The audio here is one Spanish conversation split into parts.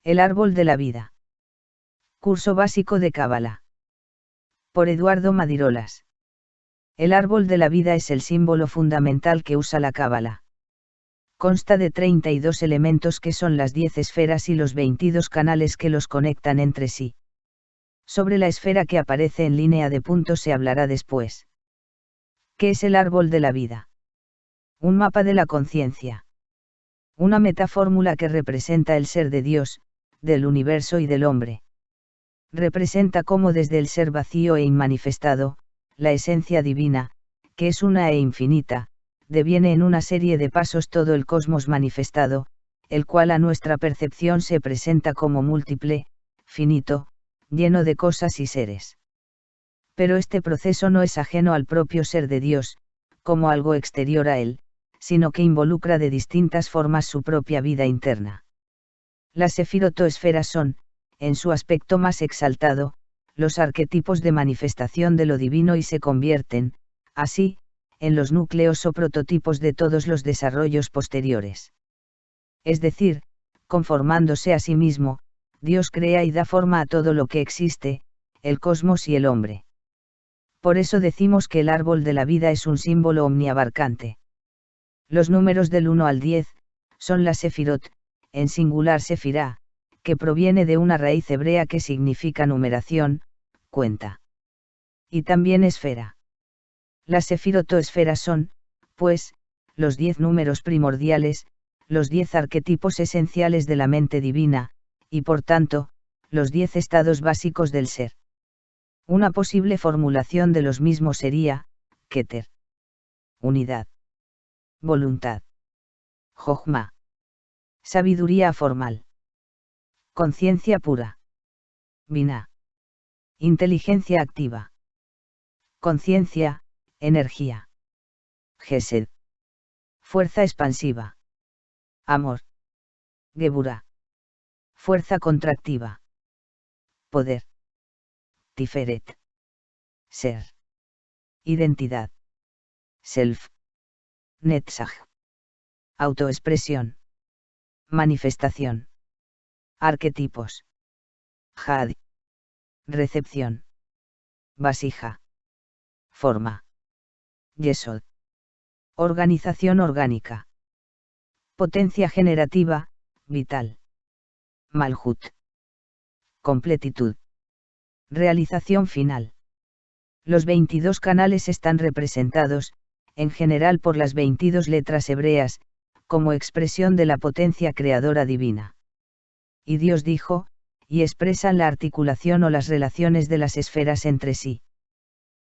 El árbol de la vida. Curso básico de Cábala. Por Eduardo Madirolas. El árbol de la vida es el símbolo fundamental que usa la Cábala. Consta de 32 elementos que son las 10 esferas y los 22 canales que los conectan entre sí. Sobre la esfera que aparece en línea de puntos se hablará después. ¿Qué es el árbol de la vida? Un mapa de la conciencia. Una metafórmula que representa el ser de Dios, del universo y del hombre. Representa cómo desde el ser vacío e inmanifestado, la esencia divina, que es una e infinita, deviene en una serie de pasos todo el cosmos manifestado, el cual a nuestra percepción se presenta como múltiple, finito, lleno de cosas y seres. Pero este proceso no es ajeno al propio ser de Dios, como algo exterior a él, sino que involucra de distintas formas su propia vida interna. Las sefirotoesferas son, en su aspecto más exaltado, los arquetipos de manifestación de lo divino y se convierten, así, en los núcleos o prototipos de todos los desarrollos posteriores. Es decir, conformándose a sí mismo, Dios crea y da forma a todo lo que existe, el cosmos y el hombre. Por eso decimos que el árbol de la vida es un símbolo omniabarcante. Los números del 1 al 10, son la sefirot, en singular sefirá, que proviene de una raíz hebrea que significa numeración, cuenta. Y también esfera. Las sefirotoesferas son, pues, los 10 números primordiales, los 10 arquetipos esenciales de la mente divina, y por tanto, los 10 estados básicos del ser. Una posible formulación de los mismos sería, Keter. Unidad. Voluntad. Jochma. Sabiduría formal. Conciencia pura. Binah. Inteligencia activa. Conciencia, energía. Gesed. Fuerza expansiva. Amor. Geburah. Fuerza contractiva. Poder. Tiferet. Ser. Identidad. Self. Netzach. Autoexpresión. Manifestación. Arquetipos. Had. Recepción. Vasija. Forma. Yesod. Organización orgánica. Potencia generativa, vital. Malhut. Completitud. Realización final. Los 22 canales están representados, en general por las 22 letras hebreas, como expresión de la potencia creadora divina. Y Dios dijo, y expresan la articulación o las relaciones de las esferas entre sí.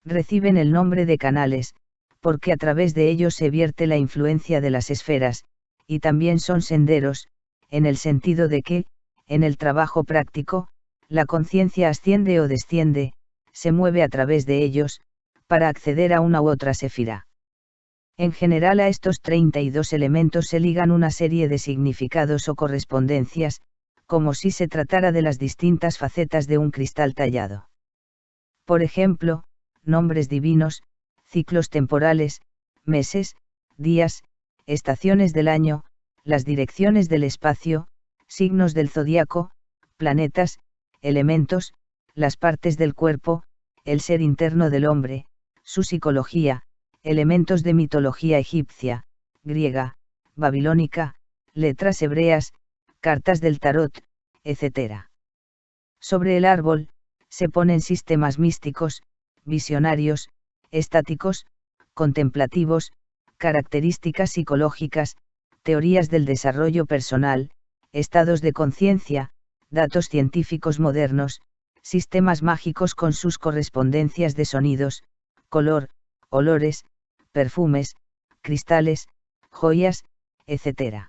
Reciben el nombre de canales, porque a través de ellos se vierte la influencia de las esferas, y también son senderos, en el sentido de que, en el trabajo práctico, la conciencia asciende o desciende, se mueve a través de ellos, para acceder a una u otra sefira. En general a estos 32 elementos se ligan una serie de significados o correspondencias, como si se tratara de las distintas facetas de un cristal tallado. Por ejemplo, nombres divinos, ciclos temporales, meses, días, estaciones del año, las direcciones del espacio, signos del zodiaco, planetas, elementos, las partes del cuerpo, el ser interno del hombre, su psicología, elementos de mitología egipcia, griega, babilónica, letras hebreas, cartas del tarot, etc. Sobre el árbol, se ponen sistemas místicos, visionarios, estáticos, contemplativos, características psicológicas, teorías del desarrollo personal, estados de conciencia, datos científicos modernos, sistemas mágicos con sus correspondencias de sonidos, color, olores, perfumes, cristales, joyas, etc.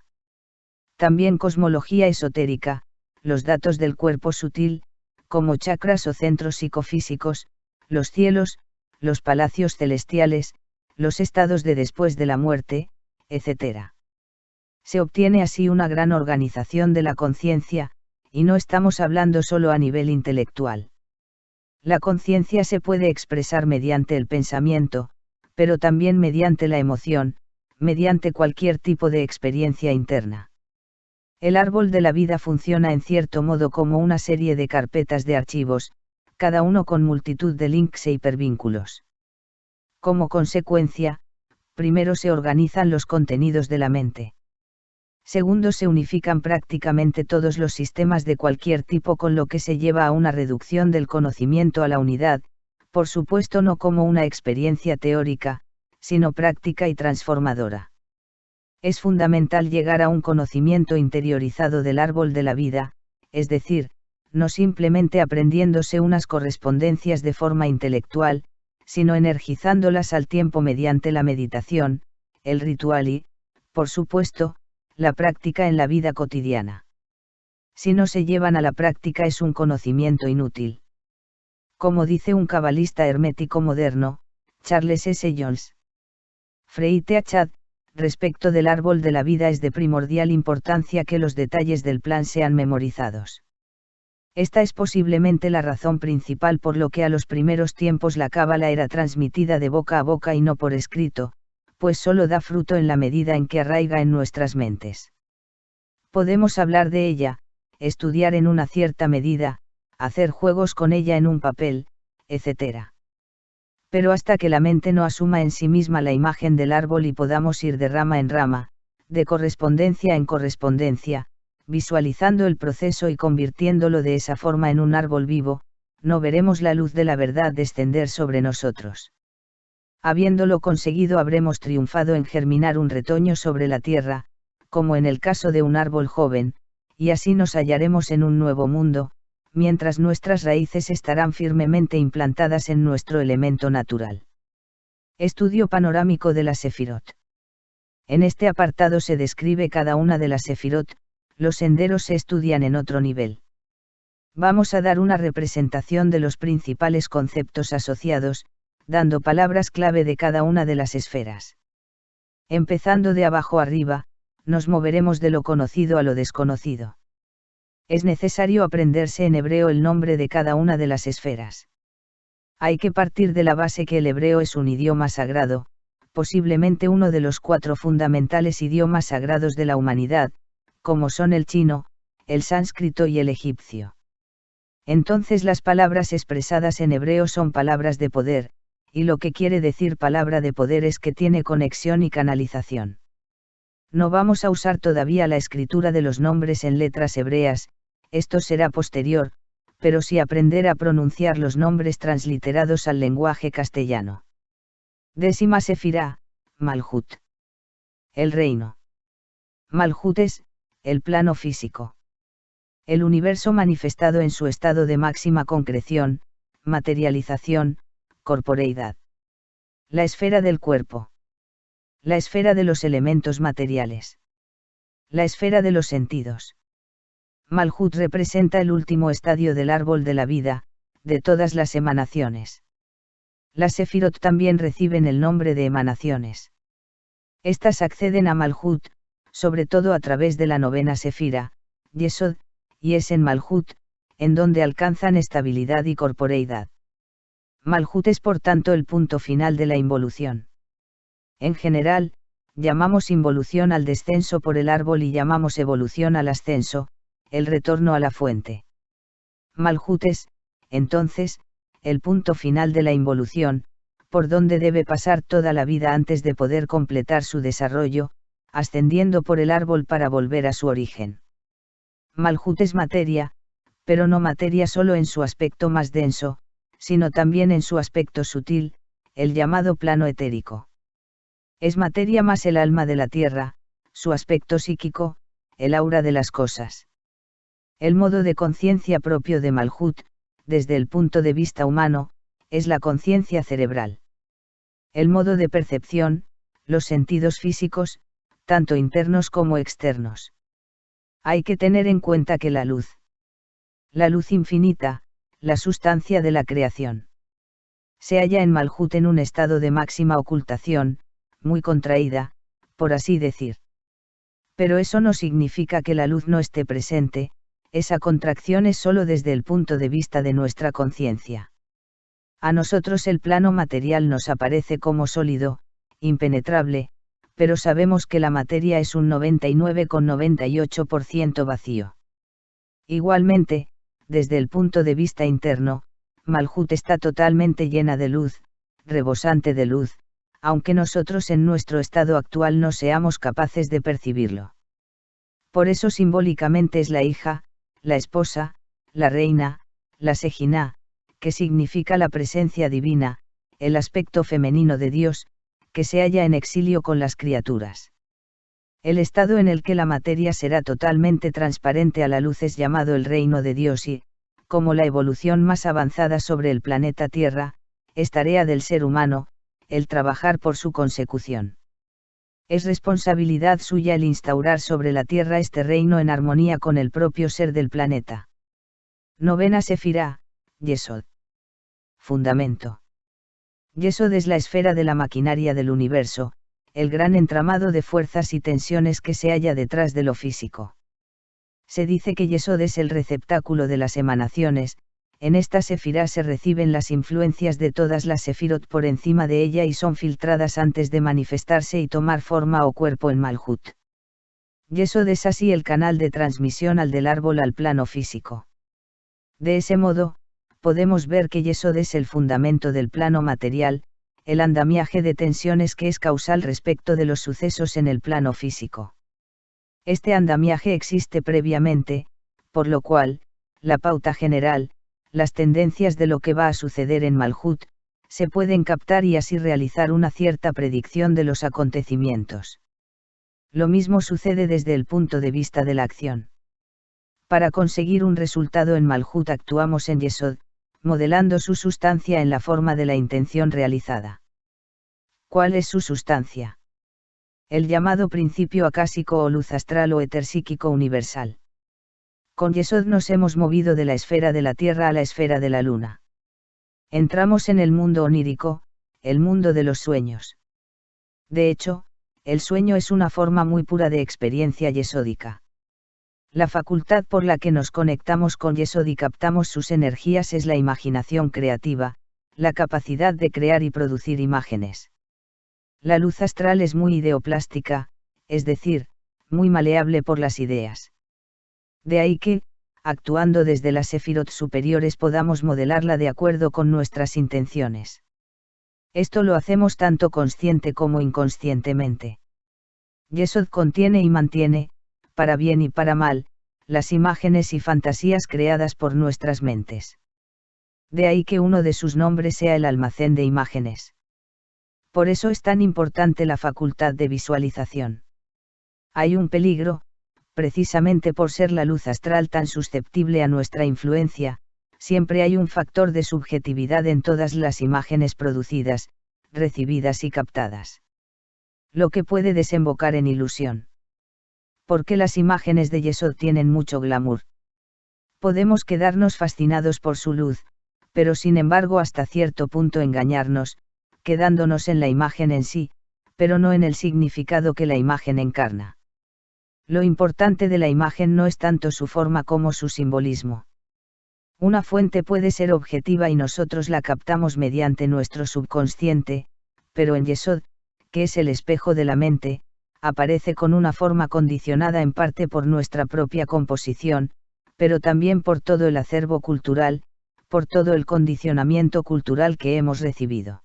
También cosmología esotérica, los datos del cuerpo sutil, como chakras o centros psicofísicos, los cielos, los palacios celestiales, los estados de después de la muerte, etc. Se obtiene así una gran organización de la conciencia, y no estamos hablando solo a nivel intelectual. La conciencia se puede expresar mediante el pensamiento, pero también mediante la emoción, mediante cualquier tipo de experiencia interna. El árbol de la vida funciona en cierto modo como una serie de carpetas de archivos, cada uno con multitud de links e hipervínculos. Como consecuencia, primero se organizan los contenidos de la mente. Segundo, se unifican prácticamente todos los sistemas de cualquier tipo, con lo que se lleva a una reducción del conocimiento a la unidad, por supuesto no como una experiencia teórica, sino práctica y transformadora. Es fundamental llegar a un conocimiento interiorizado del árbol de la vida, es decir, no simplemente aprendiéndose unas correspondencias de forma intelectual, sino energizándolas al tiempo mediante la meditación, el ritual y, por supuesto, la práctica en la vida cotidiana. Si no se llevan a la práctica es un conocimiento inútil. Como dice un cabalista hermético moderno, Charles S. Jones. Freite Achad, respecto del árbol de la vida, es de primordial importancia que los detalles del plan sean memorizados. Esta es posiblemente la razón principal por lo que a los primeros tiempos la cábala era transmitida de boca a boca y no por escrito, pues solo da fruto en la medida en que arraiga en nuestras mentes. Podemos hablar de ella, estudiar en una cierta medida, hacer juegos con ella en un papel, etc. Pero hasta que la mente no asuma en sí misma la imagen del árbol y podamos ir de rama en rama, de correspondencia en correspondencia, visualizando el proceso y convirtiéndolo de esa forma en un árbol vivo, no veremos la luz de la verdad descender sobre nosotros. Habiéndolo conseguido, habremos triunfado en germinar un retoño sobre la tierra, como en el caso de un árbol joven, y así nos hallaremos en un nuevo mundo, mientras nuestras raíces estarán firmemente implantadas en nuestro elemento natural. Estudio panorámico de la Sefirot. En este apartado se describe cada una de las Sefirot, los senderos se estudian en otro nivel. Vamos a dar una representación de los principales conceptos asociados, dando palabras clave de cada una de las esferas. Empezando de abajo arriba, nos moveremos de lo conocido a lo desconocido. Es necesario aprenderse en hebreo el nombre de cada una de las esferas. Hay que partir de la base que el hebreo es un idioma sagrado, posiblemente uno de los 4 fundamentales idiomas sagrados de la humanidad, como son el chino, el sánscrito y el egipcio. Entonces las palabras expresadas en hebreo son palabras de poder, y lo que quiere decir palabra de poder es que tiene conexión y canalización. No vamos a usar todavía la escritura de los nombres en letras hebreas, esto será posterior, pero sí aprender a pronunciar los nombres transliterados al lenguaje castellano. 10ª Sefirá, Malhut. El reino. Malhut es, el plano físico. El universo manifestado en su estado de máxima concreción, materialización, corporeidad. La esfera del cuerpo. La esfera de los elementos materiales. La esfera de los sentidos. Malhut representa el último estadio del árbol de la vida, de todas las emanaciones. Las Sefirot también reciben el nombre de emanaciones. Estas acceden a Malhut, sobre todo a través de la 9ª Sefira, Yesod, y es en Malhut, en donde alcanzan estabilidad y corporeidad. Malhut es por tanto el punto final de la involución. En general, llamamos involución al descenso por el árbol y llamamos evolución al ascenso, el retorno a la fuente. Malhut es, entonces, el punto final de la involución, por donde debe pasar toda la vida antes de poder completar su desarrollo, ascendiendo por el árbol para volver a su origen. Malhut es materia, pero no materia solo en su aspecto más denso, sino también en su aspecto sutil, el llamado plano etérico. Es materia más el alma de la tierra, su aspecto psíquico, el aura de las cosas. El modo de conciencia propio de Malhut, desde el punto de vista humano, es la conciencia cerebral. El modo de percepción, los sentidos físicos, tanto internos como externos. Hay que tener en cuenta que la luz infinita, la sustancia de la creación, se halla en Malhut en un estado de máxima ocultación, muy contraída, por así decir. Pero eso no significa que la luz no esté presente, esa contracción es solo desde el punto de vista de nuestra conciencia. A nosotros el plano material nos aparece como sólido, impenetrable, pero sabemos que la materia es un 99,98% vacío. Igualmente, desde el punto de vista interno, Malhut está totalmente llena de luz, rebosante de luz, aunque nosotros en nuestro estado actual no seamos capaces de percibirlo. Por eso simbólicamente es la hija, la esposa, la reina, la Sejiná, que significa la presencia divina, el aspecto femenino de Dios, que se halla en exilio con las criaturas. El estado en el que la materia será totalmente transparente a la luz es llamado el reino de Dios y, como la evolución más avanzada sobre el planeta Tierra, es tarea del ser humano, el trabajar por su consecución. Es responsabilidad suya el instaurar sobre la Tierra este reino en armonía con el propio ser del planeta. Novena Sefirá, Yesod. Fundamento. Yesod es la esfera de la maquinaria del universo, el gran entramado de fuerzas y tensiones que se halla detrás de lo físico. Se dice que Yesod es el receptáculo de las emanaciones. En esta sefirá se reciben las influencias de todas las sefirot por encima de ella y son filtradas antes de manifestarse y tomar forma o cuerpo en Malhut. Yesod es así el canal de transmisión del árbol al plano físico. De ese modo, podemos ver que Yesod es el fundamento del plano material, el andamiaje de tensiones que es causal respecto de los sucesos en el plano físico. Este andamiaje existe previamente, por lo cual, la pauta general, las tendencias de lo que va a suceder en Malhut, se pueden captar y así realizar una cierta predicción de los acontecimientos. Lo mismo sucede desde el punto de vista de la acción. Para conseguir un resultado en Malhut actuamos en Yesod, modelando su sustancia en la forma de la intención realizada. ¿Cuál es su sustancia? El llamado principio acásico o luz astral o éter psíquico universal. Con Yesod nos hemos movido de la esfera de la Tierra a la esfera de la Luna. Entramos en el mundo onírico, el mundo de los sueños. De hecho, el sueño es una forma muy pura de experiencia yesódica. La facultad por la que nos conectamos con Yesod y captamos sus energías es la imaginación creativa, la capacidad de crear y producir imágenes. La luz astral es muy ideoplástica, es decir, muy maleable por las ideas. De ahí que, actuando desde las sefirot superiores podamos modelarla de acuerdo con nuestras intenciones. Esto lo hacemos tanto consciente como inconscientemente. Yesod contiene y mantiene, para bien y para mal, las imágenes y fantasías creadas por nuestras mentes. De ahí que uno de sus nombres sea el almacén de imágenes. Por eso es tan importante la facultad de visualización. Hay un peligro, precisamente por ser la luz astral tan susceptible a nuestra influencia, siempre hay un factor de subjetividad en todas las imágenes producidas, recibidas y captadas. Lo que puede desembocar en ilusión. Porque las imágenes de Yesod tienen mucho glamour. Podemos quedarnos fascinados por su luz, pero sin embargo hasta cierto punto engañarnos, quedándonos en la imagen en sí, pero no en el significado que la imagen encarna. Lo importante de la imagen no es tanto su forma como su simbolismo. Una fuente puede ser objetiva y nosotros la captamos mediante nuestro subconsciente, pero en Yesod, que es el espejo de la mente, aparece con una forma condicionada en parte por nuestra propia composición, pero también por todo el acervo cultural, por todo el condicionamiento cultural que hemos recibido.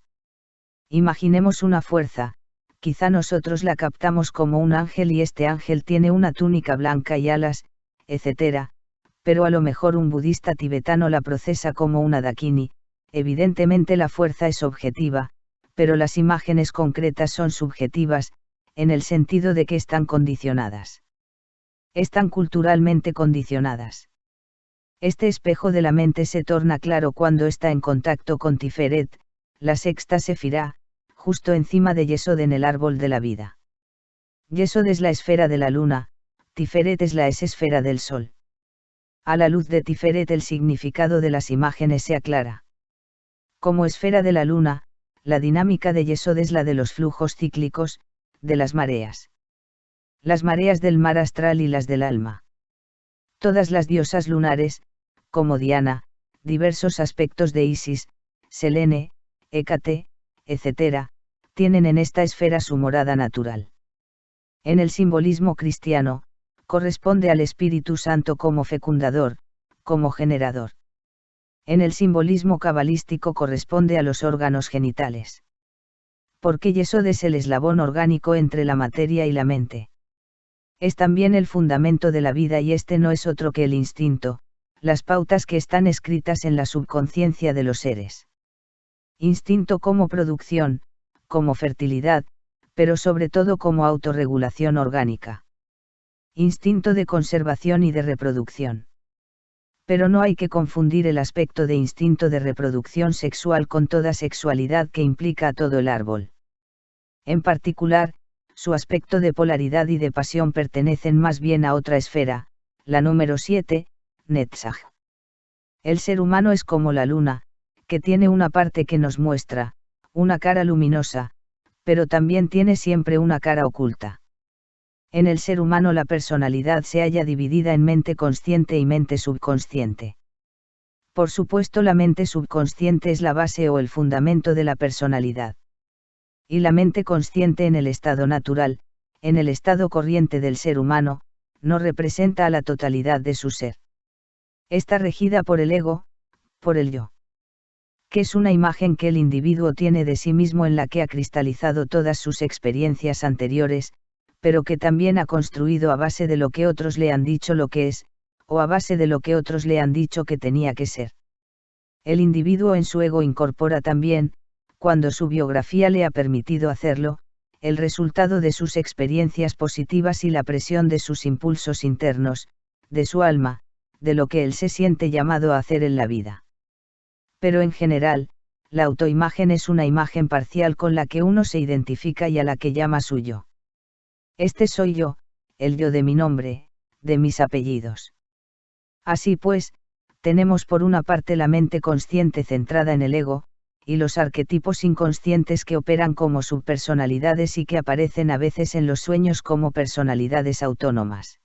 Imaginemos una fuerza, quizá nosotros la captamos como un ángel y este ángel tiene una túnica blanca y alas, etc., pero a lo mejor un budista tibetano la procesa como una dakini. Evidentemente la fuerza es objetiva, pero las imágenes concretas son subjetivas, en el sentido de que están condicionadas. Están culturalmente condicionadas. Este espejo de la mente se torna claro cuando está en contacto con Tiferet, la sexta sefirá, justo encima de Yesod en el árbol de la vida. Yesod es la esfera de la luna, Tiferet es la esfera del sol. A la luz de Tiferet el significado de las imágenes se aclara. Como esfera de la luna, la dinámica de Yesod es la de los flujos cíclicos, de las mareas. Las mareas del mar astral y las del alma. Todas las diosas lunares, como Diana, diversos aspectos de Isis, Selene, Hécate, etc., tienen en esta esfera su morada natural. En el simbolismo cristiano, corresponde al Espíritu Santo como fecundador, como generador. En el simbolismo cabalístico corresponde a los órganos genitales. Porque Yesod es el eslabón orgánico entre la materia y la mente. Es también el fundamento de la vida y este no es otro que el instinto, las pautas que están escritas en la subconsciencia de los seres. Instinto como producción, como fertilidad, pero sobre todo como autorregulación orgánica. Instinto de conservación y de reproducción. Pero no hay que confundir el aspecto de instinto de reproducción sexual con toda sexualidad que implica a todo el árbol. En particular, su aspecto de polaridad y de pasión pertenecen más bien a otra esfera, la número 7, Netzach. El ser humano es como la luna, que tiene una parte que nos muestra, una cara luminosa, pero también tiene siempre una cara oculta. En el ser humano la personalidad se halla dividida en mente consciente y mente subconsciente. Por supuesto, la mente subconsciente es la base o el fundamento de la personalidad. Y la mente consciente en el estado natural, en el estado corriente del ser humano, no representa a la totalidad de su ser. Está regida por el ego, por el yo. Que es una imagen que el individuo tiene de sí mismo en la que ha cristalizado todas sus experiencias anteriores, pero que también ha construido a base de lo que otros le han dicho lo que es, o a base de lo que otros le han dicho que tenía que ser. El individuo en su ego incorpora también, cuando su biografía le ha permitido hacerlo, el resultado de sus experiencias positivas y la presión de sus impulsos internos, de su alma, de lo que él se siente llamado a hacer en la vida. Pero en general, la autoimagen es una imagen parcial con la que uno se identifica y a la que llama suyo. Este soy yo, el yo de mi nombre, de mis apellidos. Así pues, tenemos por una parte la mente consciente centrada en el ego, y los arquetipos inconscientes que operan como subpersonalidades y que aparecen a veces en los sueños como personalidades autónomas.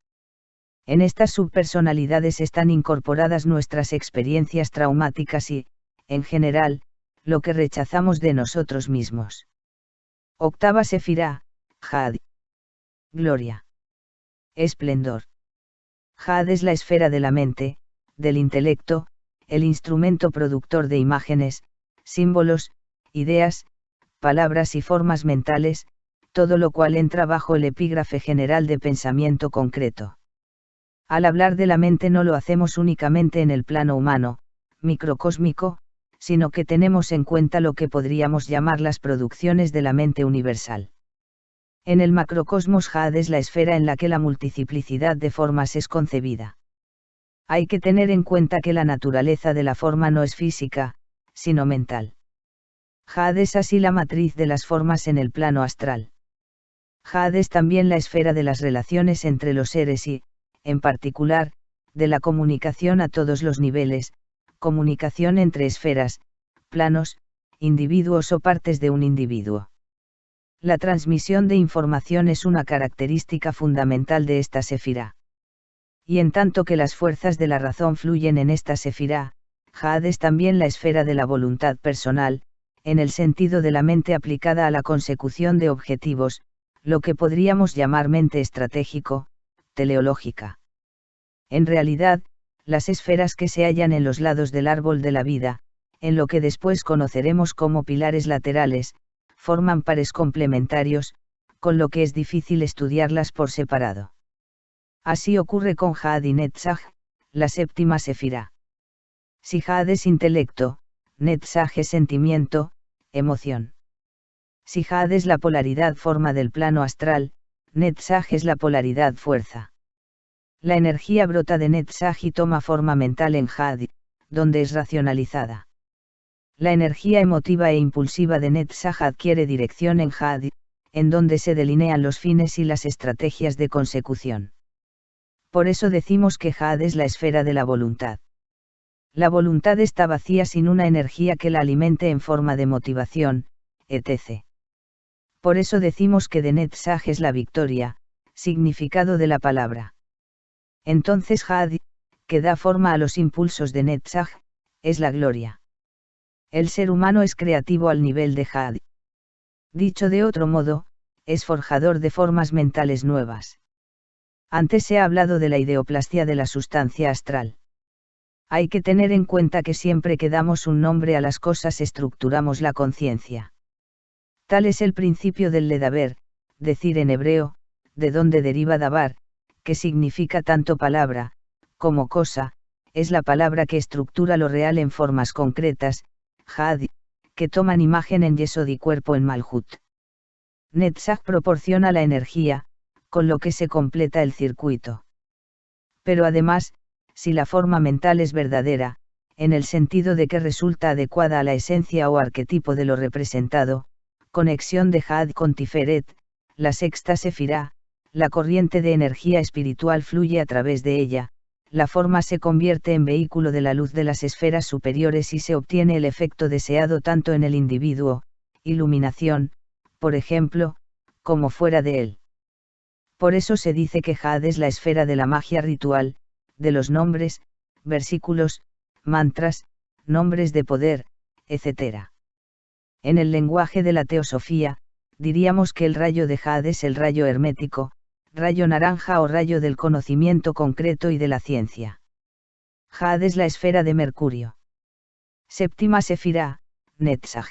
En estas subpersonalidades están incorporadas nuestras experiencias traumáticas y, en general, lo que rechazamos de nosotros mismos. Octava Sefirá, Had. Gloria. Esplendor. Had es la esfera de la mente, del intelecto, el instrumento productor de imágenes, símbolos, ideas, palabras y formas mentales, todo lo cual entra bajo el epígrafe general de pensamiento concreto. Al hablar de la mente no lo hacemos únicamente en el plano humano, microcósmico, sino que tenemos en cuenta lo que podríamos llamar las producciones de la mente universal. En el macrocosmos Had es la esfera en la que la multiplicidad de formas es concebida. Hay que tener en cuenta que la naturaleza de la forma no es física, sino mental. Had es así la matriz de las formas en el plano astral. Had es también la esfera de las relaciones entre los seres y, en particular, de la comunicación a todos los niveles, comunicación entre esferas, planos, individuos o partes de un individuo. La transmisión de información es una característica fundamental de esta sefirá. Y en tanto que las fuerzas de la razón fluyen en esta sefirá, Had es también la esfera de la voluntad personal, en el sentido de la mente aplicada a la consecución de objetivos, lo que podríamos llamar mente estratégico, teleológica. En realidad, las esferas que se hallan en los lados del árbol de la vida, en lo que después conoceremos como pilares laterales, forman pares complementarios, con lo que es difícil estudiarlas por separado. Así ocurre con Had y Netzach, la séptima sefirá. Si Had es intelecto, Netzach es sentimiento, emoción. Si Had es la polaridad forma del plano astral, Netzach es la polaridad fuerza. La energía brota de Netzach y toma forma mental en Had, donde es racionalizada. La energía emotiva e impulsiva de Netzach adquiere dirección en Had, en donde se delinean los fines y las estrategias de consecución. Por eso decimos que Had es la esfera de la voluntad. La voluntad está vacía sin una energía que la alimente en forma de motivación, etc. Por eso decimos que de Netzach es la victoria, significado de la palabra. Entonces Had, que da forma a los impulsos de Netzach, es la gloria. El ser humano es creativo al nivel de Had. Dicho de otro modo, es forjador de formas mentales nuevas. Antes se ha hablado de la ideoplastia de la sustancia astral. Hay que tener en cuenta que siempre que damos un nombre a las cosas estructuramos la conciencia. Tal es el principio del ledaber, decir en hebreo, de donde deriva davar, que significa tanto palabra, como cosa, es la palabra que estructura lo real en formas concretas, had, que toman imagen en yesod y cuerpo en malhut. Netzach proporciona la energía, con lo que se completa el circuito. Pero además, si la forma mental es verdadera, en el sentido de que resulta adecuada a la esencia o arquetipo de lo representado, conexión de Had con Tiferet, la sexta sefirá, la corriente de energía espiritual fluye a través de ella, la forma se convierte en vehículo de la luz de las esferas superiores y se obtiene el efecto deseado tanto en el individuo, iluminación, por ejemplo, como fuera de él. Por eso se dice que Had es la esfera de la magia ritual, de los nombres, versículos, mantras, nombres de poder, etc. En el lenguaje de la teosofía, diríamos que el rayo de Had es el rayo hermético, rayo naranja o rayo del conocimiento concreto y de la ciencia. Had es la esfera de Mercurio. Séptima sefirá, Netzach.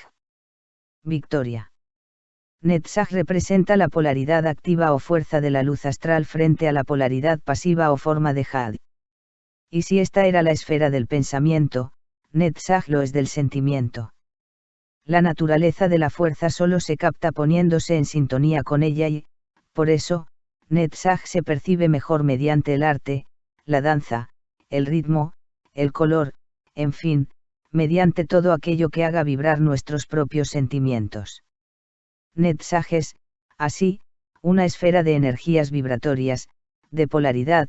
Victoria. Netzach representa la polaridad activa o fuerza de la luz astral frente a la polaridad pasiva o forma de Had. Y si esta era la esfera del pensamiento, Netzach lo es del sentimiento. La naturaleza de la fuerza solo se capta poniéndose en sintonía con ella y, por eso, Netzach se percibe mejor mediante el arte, la danza, el ritmo, el color, en fin, mediante todo aquello que haga vibrar nuestros propios sentimientos. Netzach es, así, una esfera de energías vibratorias, de polaridad,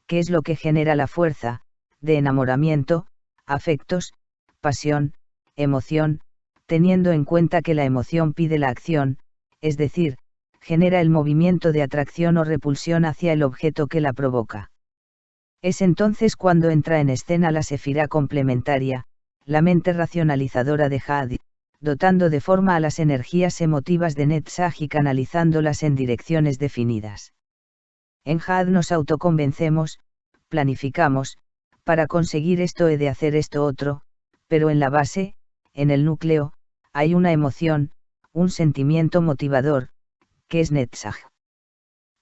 que es lo que genera la fuerza, de enamoramiento, afectos, pasión, emoción, teniendo en cuenta que la emoción pide la acción, es decir, genera el movimiento de atracción o repulsión hacia el objeto que la provoca. Es entonces cuando entra en escena la sefirá complementaria, la mente racionalizadora de Had, dotando de forma a las energías emotivas de Netzach y canalizándolas en direcciones definidas. En Had nos autoconvencemos, planificamos, para conseguir esto he de hacer esto otro, pero en la base, en el núcleo, hay una emoción, un sentimiento motivador, que es Netzach.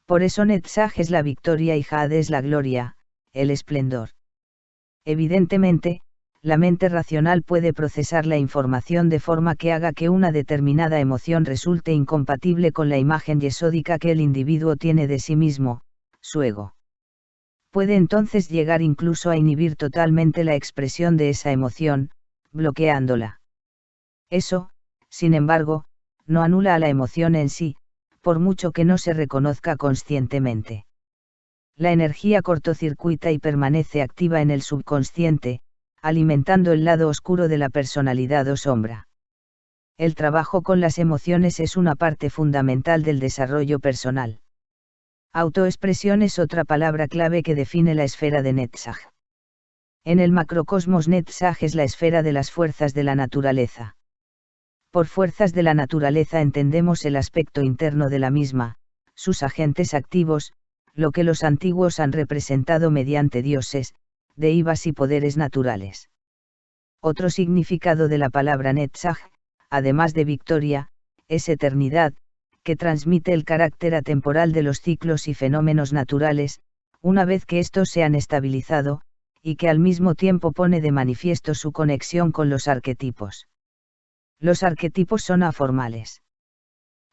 Por eso Netzach es la victoria y Had es la gloria, el esplendor. Evidentemente, la mente racional puede procesar la información de forma que haga que una determinada emoción resulte incompatible con la imagen yesódica que el individuo tiene de sí mismo, su ego. Puede entonces llegar incluso a inhibir totalmente la expresión de esa emoción, bloqueándola. Eso, sin embargo, no anula a la emoción en sí, por mucho que no se reconozca conscientemente. La energía cortocircuita y permanece activa en el subconsciente, alimentando el lado oscuro de la personalidad o sombra. El trabajo con las emociones es una parte fundamental del desarrollo personal. Autoexpresión es otra palabra clave que define la esfera de Netzach. En el macrocosmos Netzach es la esfera de las fuerzas de la naturaleza. Por fuerzas de la naturaleza entendemos el aspecto interno de la misma, sus agentes activos, lo que los antiguos han representado mediante dioses, deivas y poderes naturales. Otro significado de la palabra Netzach, además de victoria, es eternidad, que transmite el carácter atemporal de los ciclos y fenómenos naturales, una vez que estos se han estabilizado, y que al mismo tiempo pone de manifiesto su conexión con los arquetipos. Los arquetipos son aformales.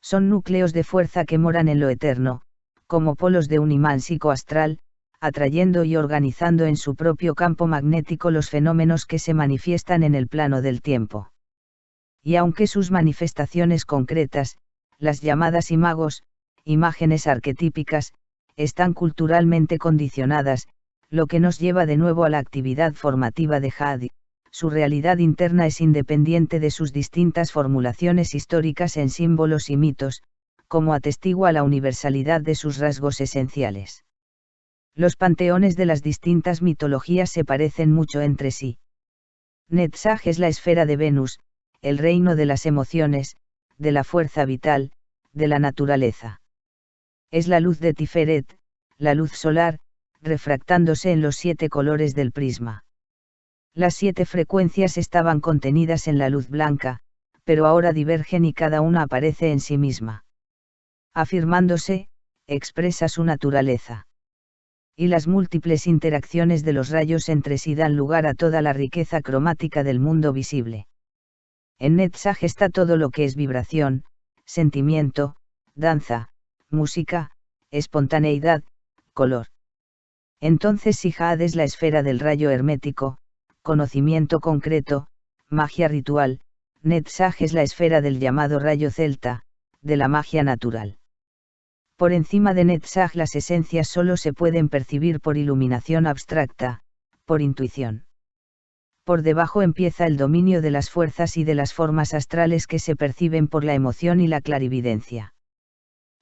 Son núcleos de fuerza que moran en lo eterno, como polos de un imán psicoastral, atrayendo y organizando en su propio campo magnético los fenómenos que se manifiestan en el plano del tiempo. Y aunque sus manifestaciones concretas, las llamadas imagos, imágenes arquetípicas, están culturalmente condicionadas, lo que nos lleva de nuevo a la actividad formativa de Had, su realidad interna es independiente de sus distintas formulaciones históricas en símbolos y mitos, como atestigua la universalidad de sus rasgos esenciales. Los panteones de las distintas mitologías se parecen mucho entre sí. Netzach es la esfera de Venus, el reino de las emociones, de la fuerza vital, de la naturaleza. Es la luz de Tiferet, la luz solar, refractándose en los 7 colores del prisma. Las 7 frecuencias estaban contenidas en la luz blanca, pero ahora divergen y cada una aparece en sí misma. Afirmándose, expresa su naturaleza. Y las múltiples interacciones de los rayos entre sí dan lugar a toda la riqueza cromática del mundo visible. En Netzach está todo lo que es vibración, sentimiento, danza, música, espontaneidad, color. Entonces Sihad es la esfera del rayo hermético, conocimiento concreto, magia ritual. Netzach es la esfera del llamado rayo celta, de la magia natural. Por encima de Netzach las esencias solo se pueden percibir por iluminación abstracta, por intuición. Por debajo empieza el dominio de las fuerzas y de las formas astrales que se perciben por la emoción y la clarividencia.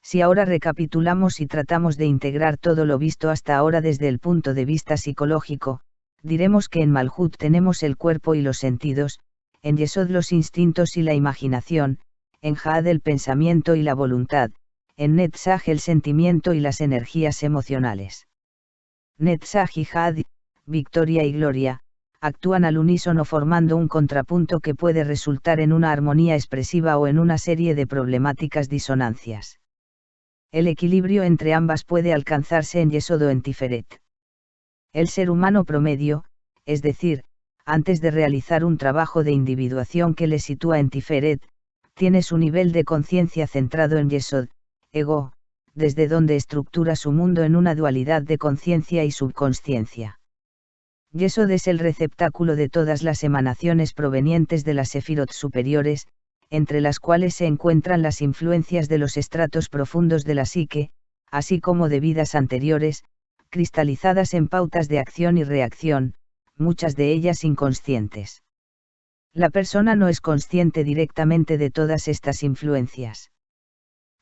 Si ahora recapitulamos y tratamos de integrar todo lo visto hasta ahora desde el punto de vista psicológico, diremos que en Malhut tenemos el cuerpo y los sentidos, en Yesod los instintos y la imaginación, en Had el pensamiento y la voluntad, en Netzach el sentimiento y las energías emocionales. Netzach y Had, victoria y gloria, actúan al unísono formando un contrapunto que puede resultar en una armonía expresiva o en una serie de problemáticas disonancias. El equilibrio entre ambas puede alcanzarse en Yesod o en Tiferet. El ser humano promedio, es decir, antes de realizar un trabajo de individuación que le sitúa en Tiferet, tiene su nivel de conciencia centrado en Yesod, ego, desde donde estructura su mundo en una dualidad de conciencia y subconsciencia. Yesod es el receptáculo de todas las emanaciones provenientes de las sefirot superiores, entre las cuales se encuentran las influencias de los estratos profundos de la psique, así como de vidas anteriores, cristalizadas en pautas de acción y reacción, muchas de ellas inconscientes. La persona no es consciente directamente de todas estas influencias.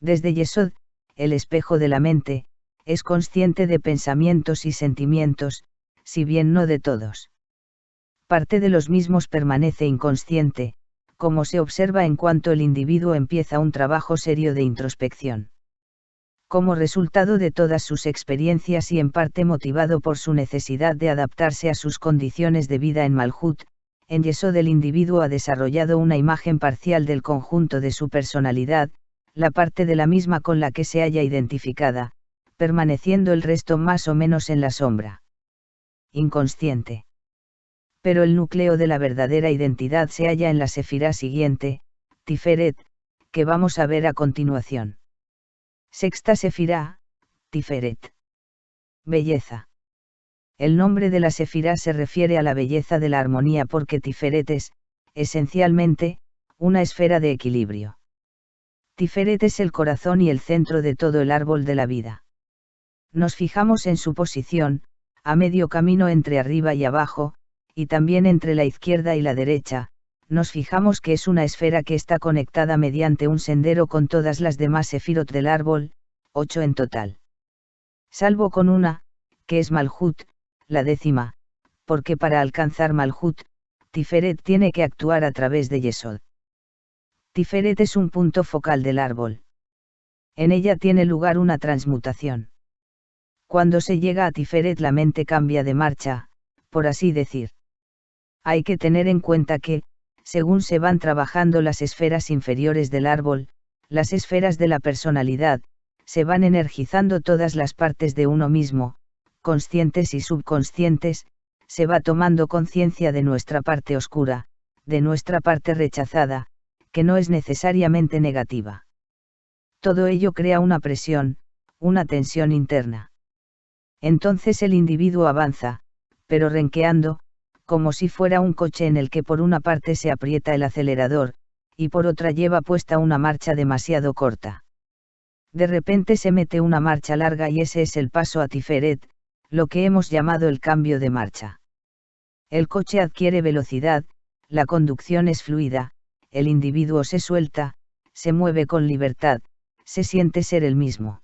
Desde Yesod, el espejo de la mente, es consciente de pensamientos y sentimientos, si bien no de todos. Parte de los mismos permanece inconsciente, como se observa en cuanto el individuo empieza un trabajo serio de introspección. Como resultado de todas sus experiencias y en parte motivado por su necesidad de adaptarse a sus condiciones de vida en Malhut, en Yesod el individuo ha desarrollado una imagen parcial del conjunto de su personalidad, la parte de la misma con la que se haya identificada, permaneciendo el resto más o menos en la sombra. Inconsciente. Pero el núcleo de la verdadera identidad se halla en la sefirá siguiente, Tiferet, que vamos a ver a continuación. Sexta sefirá, Tiferet. Belleza. El nombre de la sefirá se refiere a la belleza de la armonía porque Tiferet es, esencialmente, una esfera de equilibrio. Tiferet es el corazón y el centro de todo el árbol de la vida. Nos fijamos en su posición, a medio camino entre arriba y abajo, y también entre la izquierda y la derecha, nos fijamos que es una esfera que está conectada mediante un sendero con todas las demás sefirot del árbol, 8 en total. Salvo con una, que es Malhut, la 10ª, porque para alcanzar Malhut, Tiferet tiene que actuar a través de Yesod. Tiferet es un punto focal del árbol. En ella tiene lugar una transmutación. Cuando se llega a Tiferet la mente cambia de marcha, por así decir. Hay que tener en cuenta que, según se van trabajando las esferas inferiores del árbol, las esferas de la personalidad, se van energizando todas las partes de uno mismo, conscientes y subconscientes, se va tomando conciencia de nuestra parte oscura, de nuestra parte rechazada, que no es necesariamente negativa. Todo ello crea una presión, una tensión interna. Entonces el individuo avanza, pero renqueando, como si fuera un coche en el que por una parte se aprieta el acelerador, y por otra lleva puesta una marcha demasiado corta. De repente se mete una marcha larga y ese es el paso a Tiferet, lo que hemos llamado el cambio de marcha. El coche adquiere velocidad, la conducción es fluida, el individuo se suelta, se mueve con libertad, se siente ser el mismo.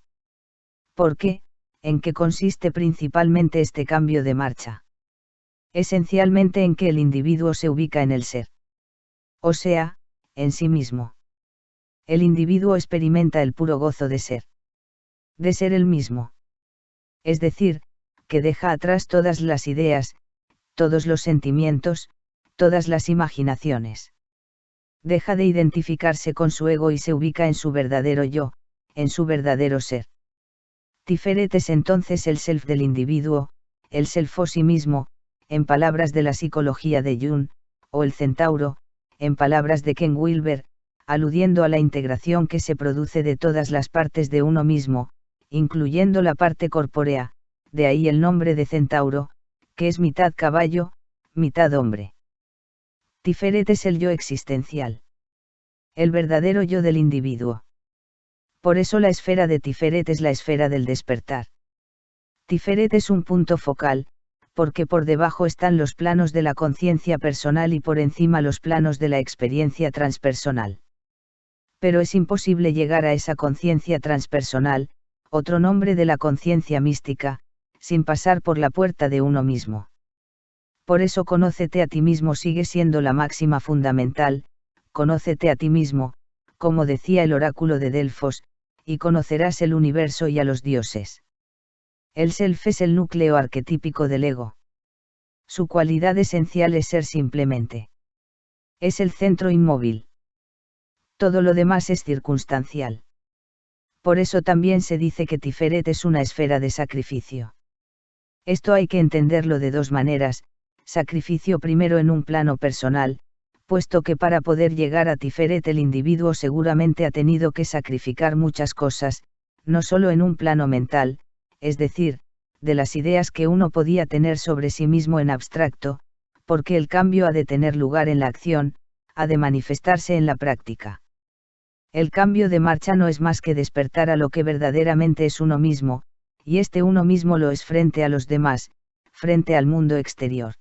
¿Por qué? ¿En qué consiste principalmente este cambio de marcha? Esencialmente en que el individuo se ubica en el ser. O sea, en sí mismo. El individuo experimenta el puro gozo de ser él mismo. Es decir, que deja atrás todas las ideas, todos los sentimientos, todas las imaginaciones. Deja de identificarse con su ego y se ubica en su verdadero yo, en su verdadero ser. Tiferet es entonces el self del individuo, el self o sí mismo, en palabras de la psicología de Jung, o el centauro, en palabras de Ken Wilber, aludiendo a la integración que se produce de todas las partes de uno mismo, incluyendo la parte corpórea, de ahí el nombre de centauro, que es mitad caballo, mitad hombre. Tiferet es el yo existencial. El verdadero yo del individuo. Por eso la esfera de Tiferet es la esfera del despertar. Tiferet es un punto focal, porque por debajo están los planos de la conciencia personal y por encima los planos de la experiencia transpersonal. Pero es imposible llegar a esa conciencia transpersonal, otro nombre de la conciencia mística, sin pasar por la puerta de uno mismo. Por eso conócete a ti mismo sigue siendo la máxima fundamental, conócete a ti mismo, como decía el oráculo de Delfos, y conocerás el universo y a los dioses. El self es el núcleo arquetípico del ego. Su cualidad esencial es ser simplemente. Es el centro inmóvil. Todo lo demás es circunstancial. Por eso también se dice que Tiferet es una esfera de sacrificio. Esto hay que entenderlo de dos maneras: sacrificio primero en un plano personal, puesto que para poder llegar a Tiferet el individuo seguramente ha tenido que sacrificar muchas cosas, no solo en un plano mental, es decir, de las ideas que uno podía tener sobre sí mismo en abstracto, porque el cambio ha de tener lugar en la acción, ha de manifestarse en la práctica. El cambio de marcha no es más que despertar a lo que verdaderamente es uno mismo, y este uno mismo lo es frente a los demás, frente al mundo exterior.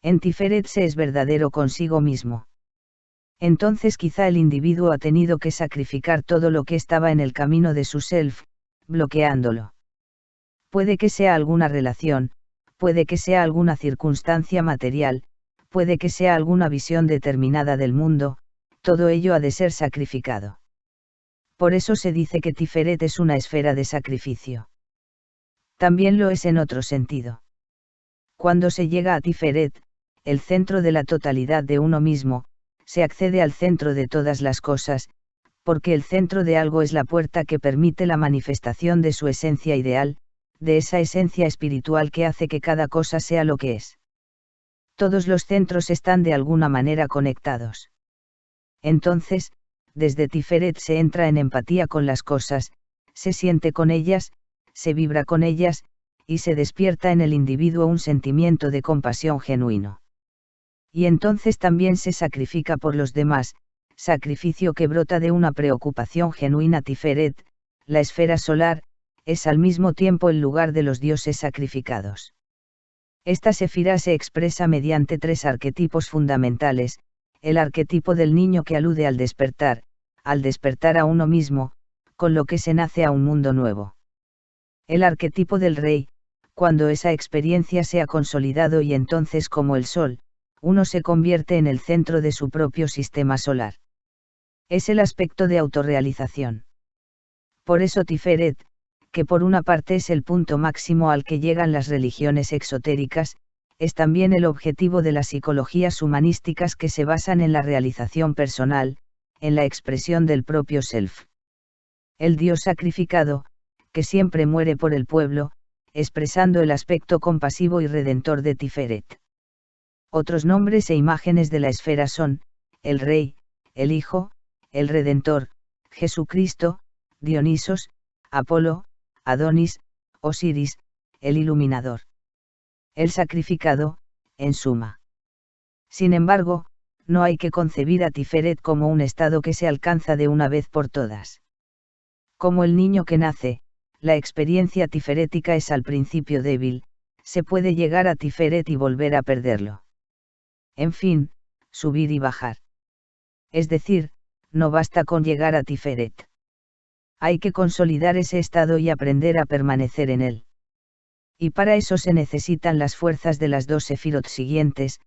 En Tiferet se es verdadero consigo mismo. Entonces quizá el individuo ha tenido que sacrificar todo lo que estaba en el camino de su self, bloqueándolo. Puede que sea alguna relación, puede que sea alguna circunstancia material, puede que sea alguna visión determinada del mundo, todo ello ha de ser sacrificado. Por eso se dice que Tiferet es una esfera de sacrificio. También lo es en otro sentido. Cuando se llega a Tiferet, el centro de la totalidad de uno mismo, se accede al centro de todas las cosas, porque el centro de algo es la puerta que permite la manifestación de su esencia ideal, de esa esencia espiritual que hace que cada cosa sea lo que es. Todos los centros están de alguna manera conectados. Entonces, desde Tiferet se entra en empatía con las cosas, se siente con ellas, se vibra con ellas, y se despierta en el individuo un sentimiento de compasión genuino. Y entonces también se sacrifica por los demás, sacrificio que brota de una preocupación genuina. Tiferet, la esfera solar, es al mismo tiempo el lugar de los dioses sacrificados. Esta sefirá se expresa mediante tres arquetipos fundamentales: el arquetipo del niño que alude al despertar a uno mismo, con lo que se nace a un mundo nuevo. El arquetipo del rey, cuando esa experiencia se ha consolidado y entonces como el sol, uno se convierte en el centro de su propio sistema solar. Es el aspecto de autorrealización. Por eso Tiferet, que por una parte es el punto máximo al que llegan las religiones exotéricas, es también el objetivo de las psicologías humanísticas que se basan en la realización personal, en la expresión del propio self. El Dios sacrificado, que siempre muere por el pueblo, expresando el aspecto compasivo y redentor de Tiferet. Otros nombres e imágenes de la esfera son: el Rey, el Hijo, el Redentor, Jesucristo, Dionisos, Apolo, Adonis, Osiris, el Iluminador. El sacrificado, en suma. Sin embargo, no hay que concebir a Tiferet como un estado que se alcanza de una vez por todas. Como el niño que nace, la experiencia tiferética es al principio débil, se puede llegar a Tiferet y volver a perderlo. En fin, subir y bajar. Es decir, no basta con llegar a Tiferet. Hay que consolidar ese estado y aprender a permanecer en él. Y para eso se necesitan las fuerzas de las dos sefirot siguientes,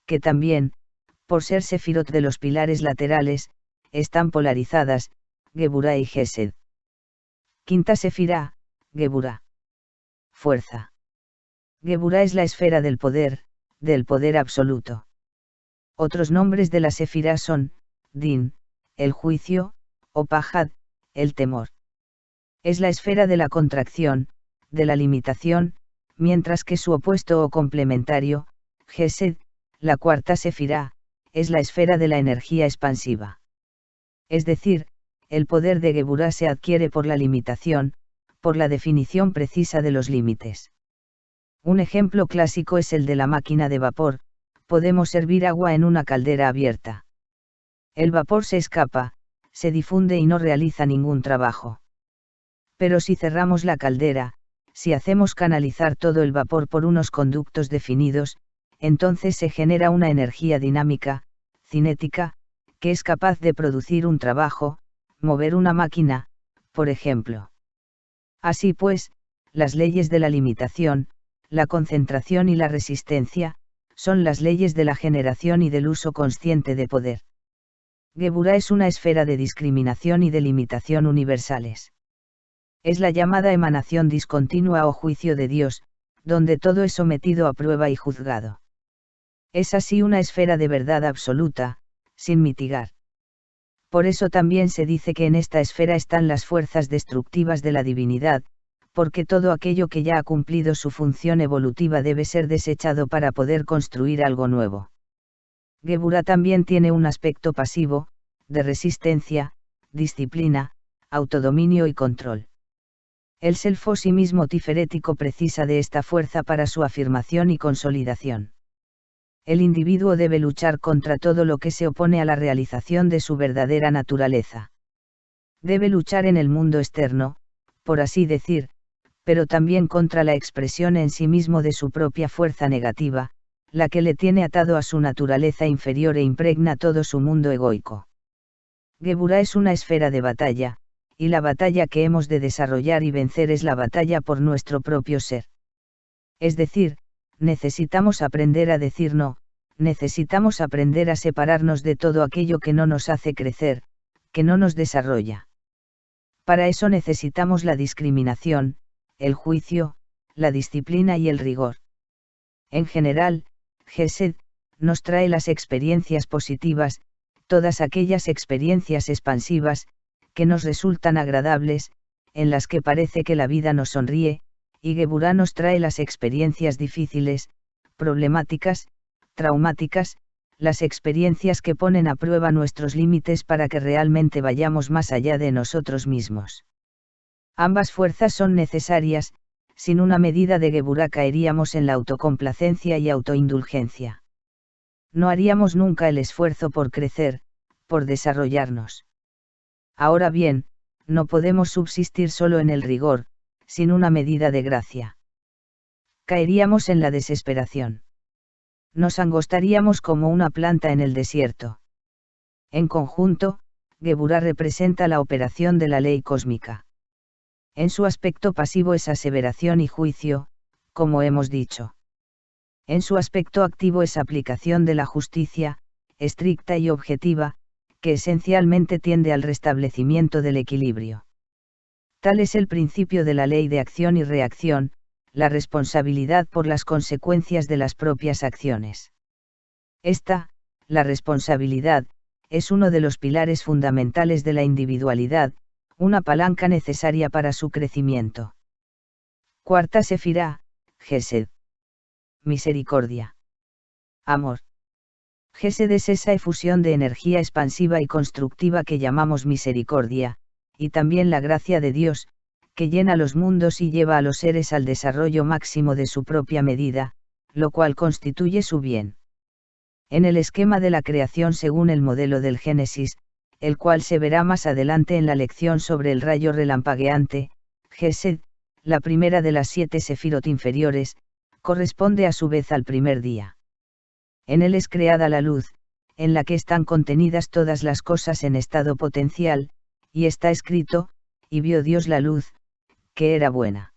que también, por ser sefirot de los pilares laterales, están polarizadas, Geburah y Gesed. Quinta sefirá, Geburah. Fuerza. Geburah es la esfera del poder absoluto. Otros nombres de la sefirá son, Din, el juicio, o Pahad, el temor. Es la esfera de la contracción, de la limitación, mientras que su opuesto o complementario, Gesed, la cuarta sefirá, es la esfera de la energía expansiva. Es decir, el poder de Geburah se adquiere por la limitación, por la definición precisa de los límites. Un ejemplo clásico es el de la máquina de vapor. Podemos servir agua en una caldera abierta. El vapor se escapa, se difunde y no realiza ningún trabajo. Pero si cerramos la caldera, si hacemos canalizar todo el vapor por unos conductos definidos, entonces se genera una energía dinámica, cinética, que es capaz de producir un trabajo, mover una máquina, por ejemplo. Así pues, las leyes de la limitación, la concentración y la resistencia, son las leyes de la generación y del uso consciente de poder. Geburah es una esfera de discriminación y de limitación universales. Es la llamada emanación discontinua o juicio de Dios, donde todo es sometido a prueba y juzgado. Es así una esfera de verdad absoluta, sin mitigar. Por eso también se dice que en esta esfera están las fuerzas destructivas de la divinidad, porque todo aquello que ya ha cumplido su función evolutiva debe ser desechado para poder construir algo nuevo. Geburah también tiene un aspecto pasivo, de resistencia, disciplina, autodominio y control. El selfosimismo tiferético precisa de esta fuerza para su afirmación y consolidación. El individuo debe luchar contra todo lo que se opone a la realización de su verdadera naturaleza. Debe luchar en el mundo externo, por así decir, pero también contra la expresión en sí mismo de su propia fuerza negativa, la que le tiene atado a su naturaleza inferior e impregna todo su mundo egoico. Geburah es una esfera de batalla, y la batalla que hemos de desarrollar y vencer es la batalla por nuestro propio ser. Es decir, necesitamos aprender a decir no, necesitamos aprender a separarnos de todo aquello que no nos hace crecer, que no nos desarrolla. Para eso necesitamos la discriminación, el juicio, la disciplina y el rigor. En general, Gesed nos trae las experiencias positivas, todas aquellas experiencias expansivas, que nos resultan agradables, en las que parece que la vida nos sonríe, y Geburah nos trae las experiencias difíciles, problemáticas, traumáticas, las experiencias que ponen a prueba nuestros límites para que realmente vayamos más allá de nosotros mismos. Ambas fuerzas son necesarias, sin una medida de Geburah caeríamos en la autocomplacencia y autoindulgencia. No haríamos nunca el esfuerzo por crecer, por desarrollarnos. Ahora bien, no podemos subsistir solo en el rigor, sin una medida de gracia. Caeríamos en la desesperación. Nos angostaríamos como una planta en el desierto. En conjunto, Geburah representa la operación de la ley cósmica. En su aspecto pasivo es aseveración y juicio, como hemos dicho. En su aspecto activo es aplicación de la justicia, estricta y objetiva, que esencialmente tiende al restablecimiento del equilibrio. Tal es el principio de la ley de acción y reacción, la responsabilidad por las consecuencias de las propias acciones. Esta, la responsabilidad, es uno de los pilares fundamentales de la individualidad, una palanca necesaria para su crecimiento. Cuarta sefirá, Gesed. Misericordia. Amor. Gesed es esa efusión de energía expansiva y constructiva que llamamos misericordia, y también la gracia de Dios, que llena los mundos y lleva a los seres al desarrollo máximo de su propia medida, lo cual constituye su bien. En el esquema de la creación según el modelo del Génesis, el cual se verá más adelante en la lección sobre el rayo relampagueante, Gesed, la primera de las 7 sefirot inferiores, corresponde a su vez al primer día. En él es creada la luz, en la que están contenidas todas las cosas en estado potencial, y está escrito, y vio Dios la luz, que era buena.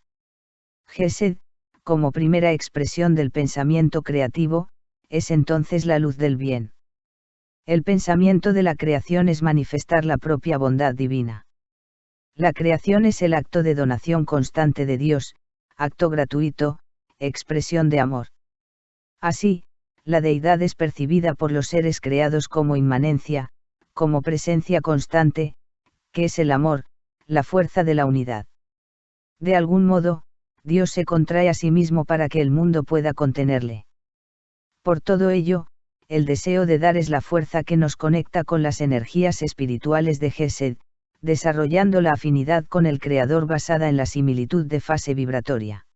Gesed, como primera expresión del pensamiento creativo, es entonces la luz del bien. El pensamiento de la creación es manifestar la propia bondad divina. La creación es el acto de donación constante de Dios, acto gratuito, expresión de amor. Así, la deidad es percibida por los seres creados como inmanencia, como presencia constante, que es el amor, la fuerza de la unidad. De algún modo, Dios se contrae a sí mismo para que el mundo pueda contenerle. Por todo ello, el deseo de dar es la fuerza que nos conecta con las energías espirituales de Gesed, desarrollando la afinidad con el Creador basada en la similitud de fase vibratoria.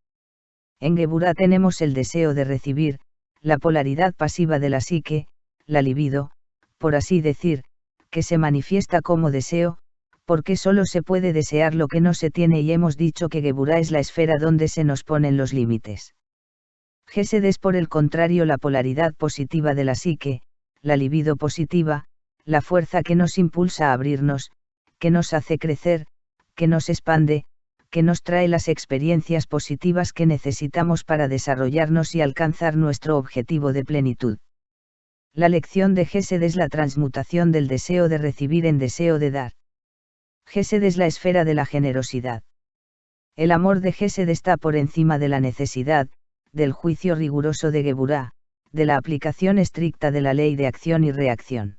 En Geburá tenemos el deseo de recibir, la polaridad pasiva de la psique, la libido, por así decir, que se manifiesta como deseo, porque solo se puede desear lo que no se tiene y hemos dicho que Geburá es la esfera donde se nos ponen los límites. Gesed es por el contrario la polaridad positiva de la psique, la libido positiva, la fuerza que nos impulsa a abrirnos, que nos hace crecer, que nos expande, que nos trae las experiencias positivas que necesitamos para desarrollarnos y alcanzar nuestro objetivo de plenitud. La lección de Gesed es la transmutación del deseo de recibir en deseo de dar. Gesed es la esfera de la generosidad. El amor de Gesed está por encima de la necesidad, del juicio riguroso de Geburá, de la aplicación estricta de la ley de acción y reacción.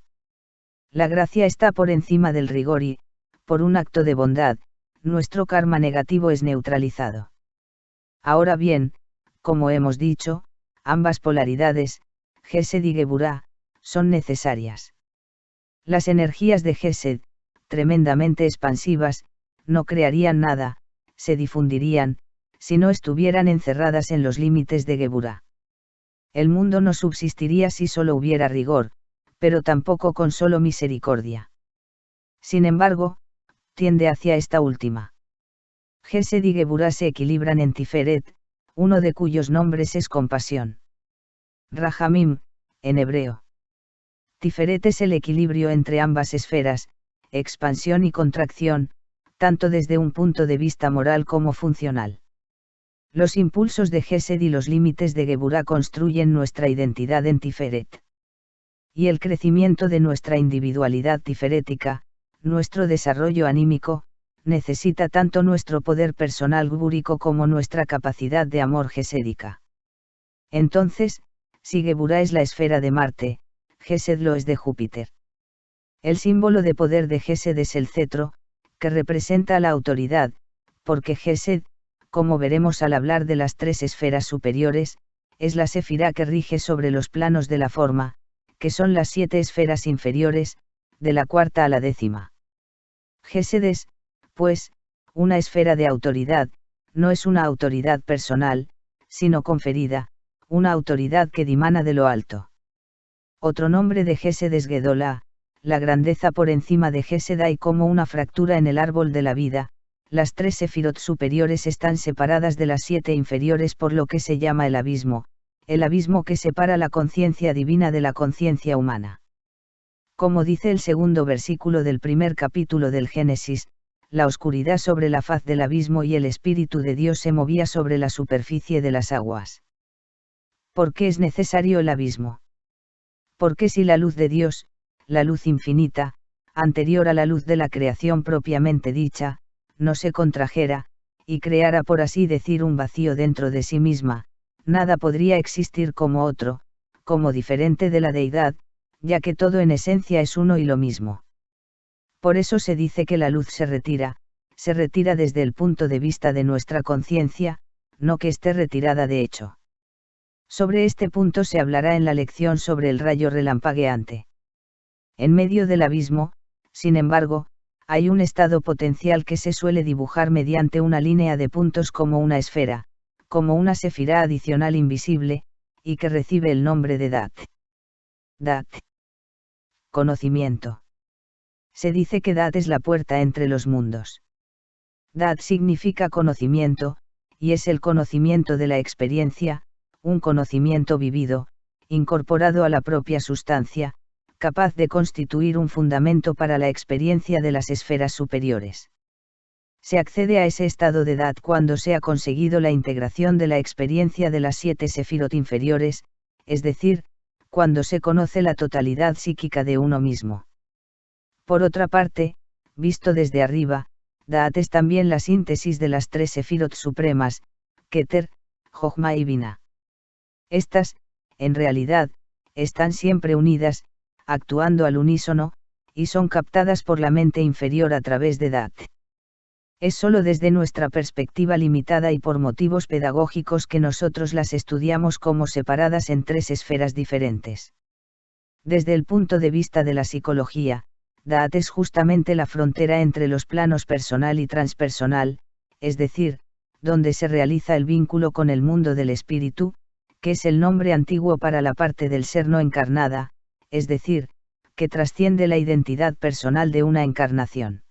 La gracia está por encima del rigor y, por un acto de bondad, nuestro karma negativo es neutralizado. Ahora bien, como hemos dicho, ambas polaridades, Gesed y Geburá, son necesarias. Las energías de Gesed, tremendamente expansivas, no crearían nada, se difundirían, si no estuvieran encerradas en los límites de Geburá. El mundo no subsistiría si solo hubiera rigor, pero tampoco con solo misericordia. Sin embargo, tiende hacia esta última. Gesed y Geburá se equilibran en Tiferet, uno de cuyos nombres es compasión. Rahamim, en hebreo. Tiferet es el equilibrio entre ambas esferas, expansión y contracción, tanto desde un punto de vista moral como funcional. Los impulsos de Gesed y los límites de Geburá construyen nuestra identidad en Tiferet. Y el crecimiento de nuestra individualidad tiferética, nuestro desarrollo anímico, necesita tanto nuestro poder personal gubúrico como nuestra capacidad de amor gesédica. Entonces, si Geburá es la esfera de Marte, Gesed lo es de Júpiter. El símbolo de poder de Gesed es el cetro, que representa la autoridad, porque Gesed, como veremos al hablar de las tres esferas superiores, es la sefirá que rige sobre los planos de la forma, que son las 7 esferas inferiores, de la cuarta a la 10ª. Gesed es, pues, una esfera de autoridad, no es una autoridad personal, sino conferida, una autoridad que dimana de lo alto. Otro nombre de Gesed es Gedolá, la grandeza por encima de Gesed hay como una fractura en el árbol de la vida, las 3 sefirot superiores están separadas de las 7 inferiores por lo que se llama el abismo que separa la conciencia divina de la conciencia humana. Como dice el segundo versículo del primer capítulo del Génesis, la oscuridad sobre la faz del abismo y el Espíritu de Dios se movía sobre la superficie de las aguas. ¿Por qué es necesario el abismo? Porque si la luz de Dios, la luz infinita, anterior a la luz de la creación propiamente dicha, no se contrajera, y creara por así decir un vacío dentro de sí misma, nada podría existir como otro, como diferente de la deidad, ya que todo en esencia es uno y lo mismo. Por eso se dice que la luz se retira desde el punto de vista de nuestra conciencia, no que esté retirada de hecho. Sobre este punto se hablará en la lección sobre el rayo relampagueante. En medio del abismo, sin embargo, hay un estado potencial que se suele dibujar mediante una línea de puntos como una esfera, como una sefirá adicional invisible, y que recibe el nombre de Dat. Dat. Conocimiento. Se dice que Dat es la puerta entre los mundos. Dat significa conocimiento, y es el conocimiento de la experiencia, un conocimiento vivido, incorporado a la propia sustancia, capaz de constituir un fundamento para la experiencia de las esferas superiores. Se accede a ese estado de Dat cuando se ha conseguido la integración de la experiencia de las 7 sefirot inferiores, es decir, cuando se conoce la totalidad psíquica de uno mismo. Por otra parte, visto desde arriba, Da'at es también la síntesis de las tres sefirot supremas, Keter, Jochma y Binah. Estas, en realidad, están siempre unidas, actuando al unísono, y son captadas por la mente inferior a través de Da'at. Es sólo desde nuestra perspectiva limitada y por motivos pedagógicos que nosotros las estudiamos como separadas en tres esferas diferentes. Desde el punto de vista de la psicología, Da'at es justamente la frontera entre los planos personal y transpersonal, es decir, donde se realiza el vínculo con el mundo del espíritu, que es el nombre antiguo para la parte del ser no encarnada, es decir, que trasciende la identidad personal de una encarnación.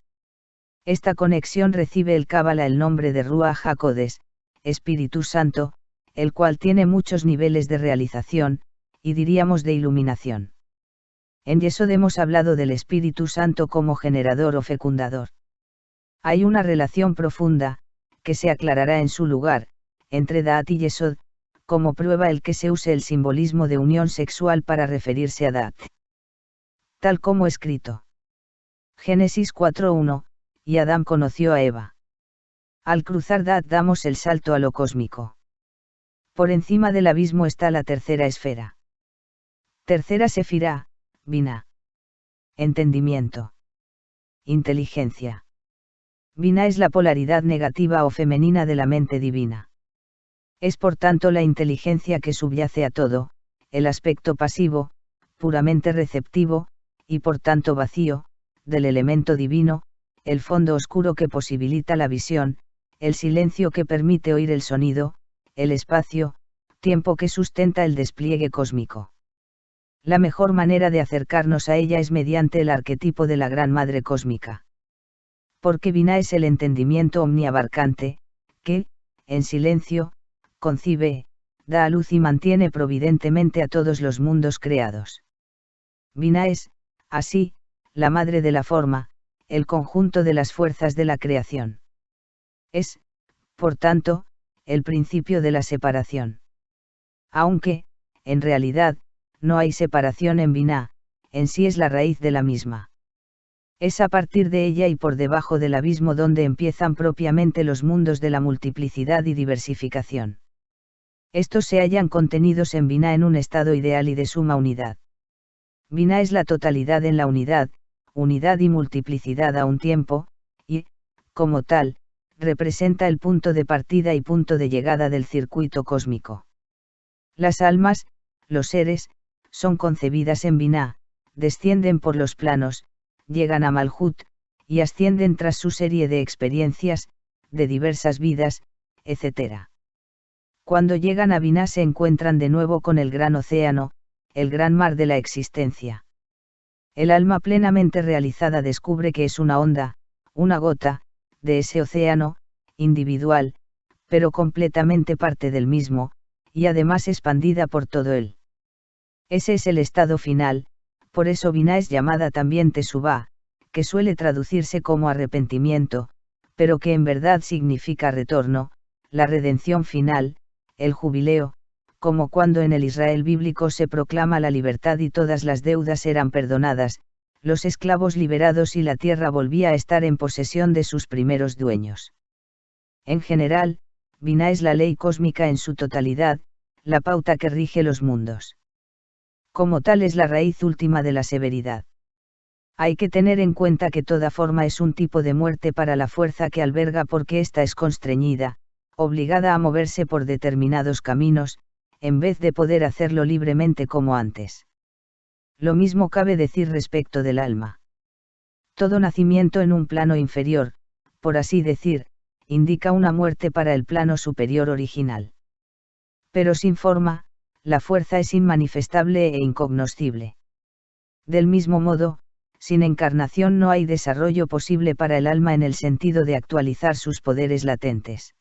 Esta conexión recibe el Cábala el nombre de Ruach HaKodesh, Espíritu Santo, el cual tiene muchos niveles de realización, y diríamos de iluminación. En Yesod hemos hablado del Espíritu Santo como generador o fecundador. Hay una relación profunda, que se aclarará en su lugar, entre Da'at y Yesod, como prueba el que se use el simbolismo de unión sexual para referirse a Da'at. Tal como escrito. Génesis 4:1, y Adán conoció a Eva. Al cruzar Da'at damos el salto a lo cósmico. Por encima del abismo está la tercera esfera. Tercera sefirá, Binah. Entendimiento. Inteligencia. Binah es la polaridad negativa o femenina de la mente divina. Es por tanto la inteligencia que subyace a todo, el aspecto pasivo, puramente receptivo, y por tanto vacío, del elemento divino, el fondo oscuro que posibilita la visión, el silencio que permite oír el sonido, el espacio, tiempo que sustenta el despliegue cósmico. La mejor manera de acercarnos a ella es mediante el arquetipo de la Gran Madre Cósmica. Porque Binah es el entendimiento omniabarcante, que, en silencio, concibe, da a luz y mantiene providentemente a todos los mundos creados. Binah es, así, la madre de la forma, el conjunto de las fuerzas de la creación. Es, por tanto, el principio de la separación. Aunque, en realidad, no hay separación en Binah, en sí es la raíz de la misma. Es a partir de ella y por debajo del abismo donde empiezan propiamente los mundos de la multiplicidad y diversificación. Estos se hallan contenidos en Binah en un estado ideal y de suma unidad. Binah es la totalidad en la unidad, unidad y multiplicidad a un tiempo, y, como tal, representa el punto de partida y punto de llegada del circuito cósmico. Las almas, los seres, son concebidas en Binah, descienden por los planos, llegan a Malhut, y ascienden tras su serie de experiencias, de diversas vidas, etc. Cuando llegan a Binah se encuentran de nuevo con el gran océano, el gran mar de la existencia. El alma plenamente realizada descubre que es una onda, una gota, de ese océano, individual, pero completamente parte del mismo, y además expandida por todo él. Ese es el estado final, por eso Binah es llamada también Teshuvá, que suele traducirse como arrepentimiento, pero que en verdad significa retorno, la redención final, el jubileo, como cuando en el Israel bíblico se proclama la libertad y todas las deudas eran perdonadas, los esclavos liberados y la tierra volvía a estar en posesión de sus primeros dueños. En general, Binah es la ley cósmica en su totalidad, la pauta que rige los mundos. Como tal es la raíz última de la severidad. Hay que tener en cuenta que toda forma es un tipo de muerte para la fuerza que alberga porque ésta es constreñida, obligada a moverse por determinados caminos, en vez de poder hacerlo libremente como antes. Lo mismo cabe decir respecto del alma. Todo nacimiento en un plano inferior, por así decir, indica una muerte para el plano superior original. Pero sin forma, la fuerza es inmanifestable e incognoscible. Del mismo modo, sin encarnación no hay desarrollo posible para el alma en el sentido de actualizar sus poderes latentes.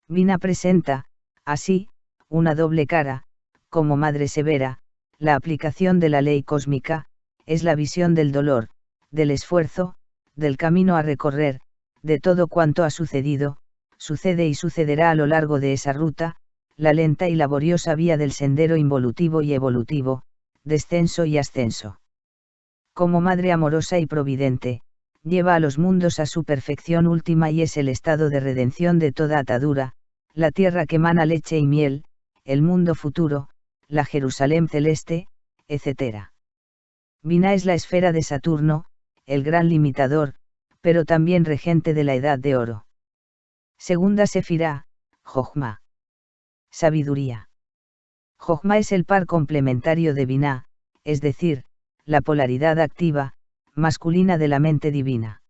Binah presenta, así, una doble cara, como madre severa, la aplicación de la ley cósmica, es la visión del dolor, del esfuerzo, del camino a recorrer, de todo cuanto ha sucedido, sucede y sucederá a lo largo de esa ruta, la lenta y laboriosa vía del sendero involutivo y evolutivo, descenso y ascenso. Como madre amorosa y providente, lleva a los mundos a su perfección última y es el estado de redención de toda atadura, la tierra que emana leche y miel, el mundo futuro, la Jerusalén celeste, etc. Binah es la esfera de Saturno, el gran limitador, pero también regente de la edad de oro. Segunda sefirá, Jochma. Sabiduría. Jochma es el par complementario de Binah, es decir, la polaridad activa, masculina de la mente divina.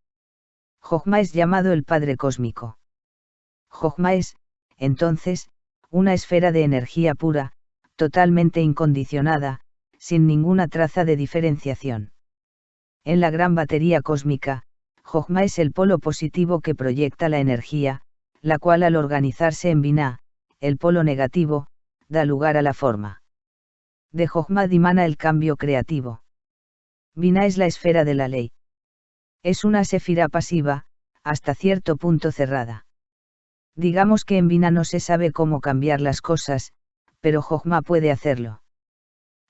Jochma es llamado el Padre Cósmico. Jochma es, entonces, una esfera de energía pura, totalmente incondicionada, sin ninguna traza de diferenciación. En la gran batería cósmica, Jochma es el polo positivo que proyecta la energía, la cual al organizarse en Binah, el polo negativo, da lugar a la forma. De Jochma dimana el cambio creativo. Binah es la esfera de la ley. Es una sefirá pasiva, hasta cierto punto cerrada. Digamos que en Binah no se sabe cómo cambiar las cosas, pero Jochma puede hacerlo.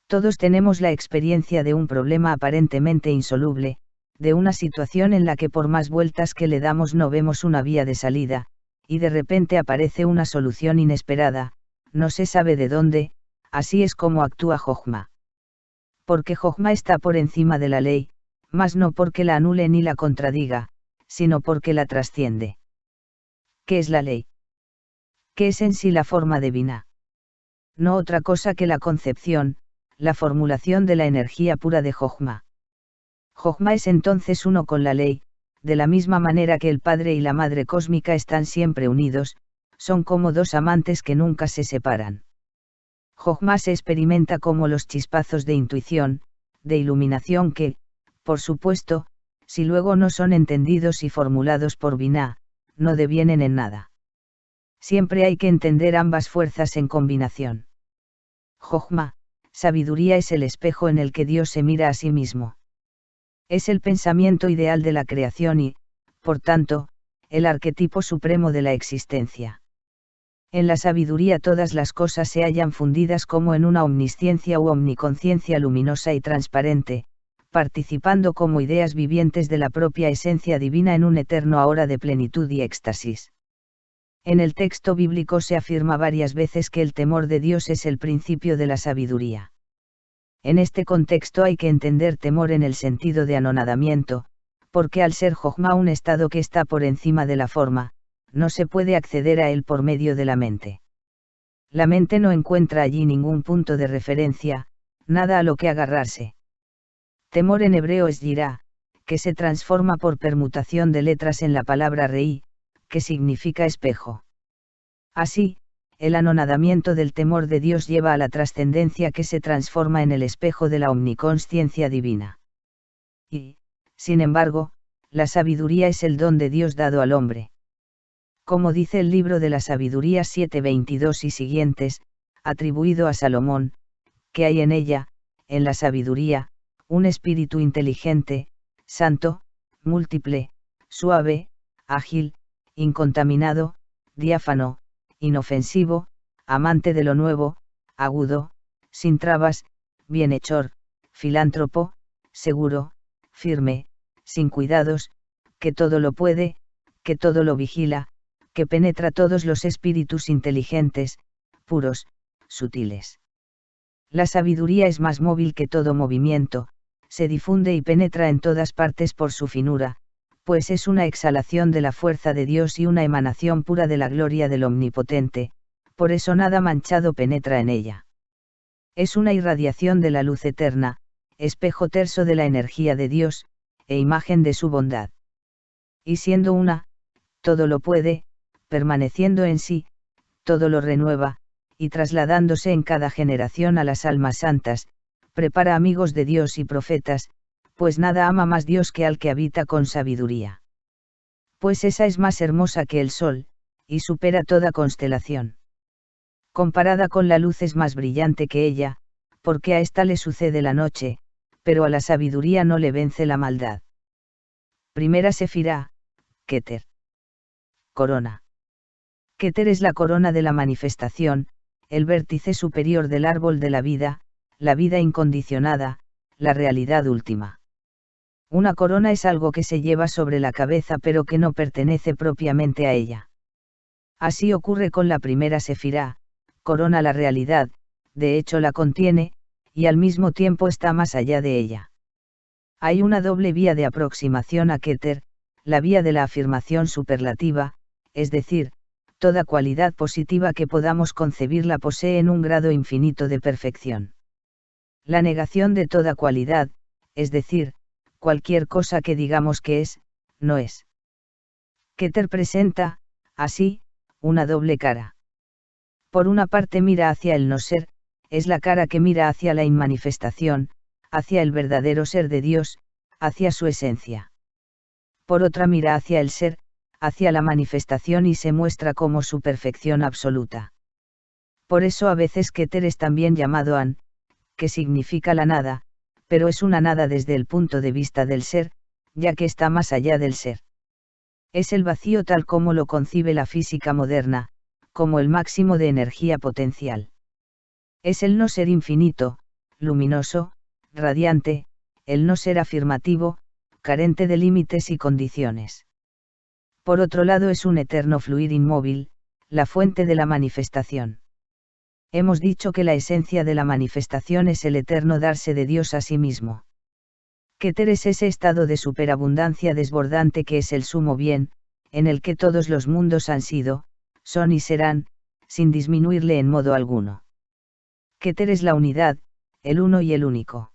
Todos tenemos la experiencia de un problema aparentemente insoluble, de una situación en la que por más vueltas que le damos no vemos una vía de salida, y de repente aparece una solución inesperada, no se sabe de dónde, así es como actúa Jochma. Porque Jochma está por encima de la ley, mas no porque la anule ni la contradiga, sino porque la trasciende. ¿Qué es la ley? ¿Qué es en sí la forma de Binah? No otra cosa que la concepción, la formulación de la energía pura de Jochma. Jochma es entonces uno con la ley, de la misma manera que el Padre y la Madre cósmica están siempre unidos, son como dos amantes que nunca se separan. Jochma se experimenta como los chispazos de intuición, de iluminación que, por supuesto, si luego no son entendidos y formulados por Binah, no devienen en nada. Siempre hay que entender ambas fuerzas en combinación. Jochma, sabiduría es el espejo en el que Dios se mira a sí mismo. Es el pensamiento ideal de la creación y, por tanto, el arquetipo supremo de la existencia. En la sabiduría todas las cosas se hallan fundidas como en una omnisciencia u omniconciencia luminosa y transparente, participando como ideas vivientes de la propia esencia divina en un eterno ahora de plenitud y éxtasis. En el texto bíblico se afirma varias veces que el temor de Dios es el principio de la sabiduría. En este contexto hay que entender temor en el sentido de anonadamiento, porque al ser Jochma un estado que está por encima de la forma, no se puede acceder a él por medio de la mente. La mente no encuentra allí ningún punto de referencia, nada a lo que agarrarse. Temor en hebreo es yirá, que se transforma por permutación de letras en la palabra reí, que significa espejo. Así, el anonadamiento del temor de Dios lleva a la trascendencia que se transforma en el espejo de la omniconsciencia divina. Y, sin embargo, la sabiduría es el don de Dios dado al hombre. Como dice el libro de la Sabiduría 7:22 y siguientes, atribuido a Salomón, que hay en ella, en la sabiduría, un espíritu inteligente, santo, múltiple, suave, ágil, incontaminado, diáfano, inofensivo, amante de lo nuevo, agudo, sin trabas, bienhechor, filántropo, seguro, firme, sin cuidados, que todo lo puede, que todo lo vigila, que penetra todos los espíritus inteligentes, puros, sutiles. La sabiduría es más móvil que todo movimiento, se difunde y penetra en todas partes por su finura, pues es una exhalación de la fuerza de Dios y una emanación pura de la gloria del Omnipotente, por eso nada manchado penetra en ella. Es una irradiación de la luz eterna, espejo terso de la energía de Dios, e imagen de su bondad. Y siendo una, todo lo puede, permaneciendo en sí, todo lo renueva, y trasladándose en cada generación a las almas santas, prepara amigos de Dios y profetas, pues nada ama más Dios que al que habita con sabiduría. Pues esa es más hermosa que el sol, y supera toda constelación. Comparada con la luz es más brillante que ella, porque a ésta le sucede la noche, pero a la sabiduría no le vence la maldad. Primera sefirá, Keter. Corona. Keter es la corona de la manifestación, el vértice superior del árbol de la vida, la vida incondicionada, la realidad última. Una corona es algo que se lleva sobre la cabeza pero que no pertenece propiamente a ella. Así ocurre con la primera sefirá, corona la realidad, de hecho la contiene, y al mismo tiempo está más allá de ella. Hay una doble vía de aproximación a Keter, la vía de la afirmación superlativa, es decir, toda cualidad positiva que podamos concebir la posee en un grado infinito de perfección. La negación de toda cualidad, es decir, cualquier cosa que digamos que es, no es. Keter presenta, así, una doble cara. Por una parte mira hacia el no ser, es la cara que mira hacia la inmanifestación, hacia el verdadero ser de Dios, hacia su esencia. Por otra mira hacia el ser, hacia la manifestación y se muestra como su perfección absoluta. Por eso a veces Keter es también llamado An, que significa la nada, pero es una nada desde el punto de vista del ser, ya que está más allá del ser. Es el vacío tal como lo concibe la física moderna, como el máximo de energía potencial. Es el no ser infinito, luminoso, radiante, el no ser afirmativo, carente de límites y condiciones. Por otro lado es un eterno fluir inmóvil, la fuente de la manifestación. Hemos dicho que la esencia de la manifestación es el eterno darse de Dios a sí mismo. Keter es ese estado de superabundancia desbordante que es el sumo bien, en el que todos los mundos han sido, son y serán, sin disminuirle en modo alguno. Keter es la unidad, el uno y el único.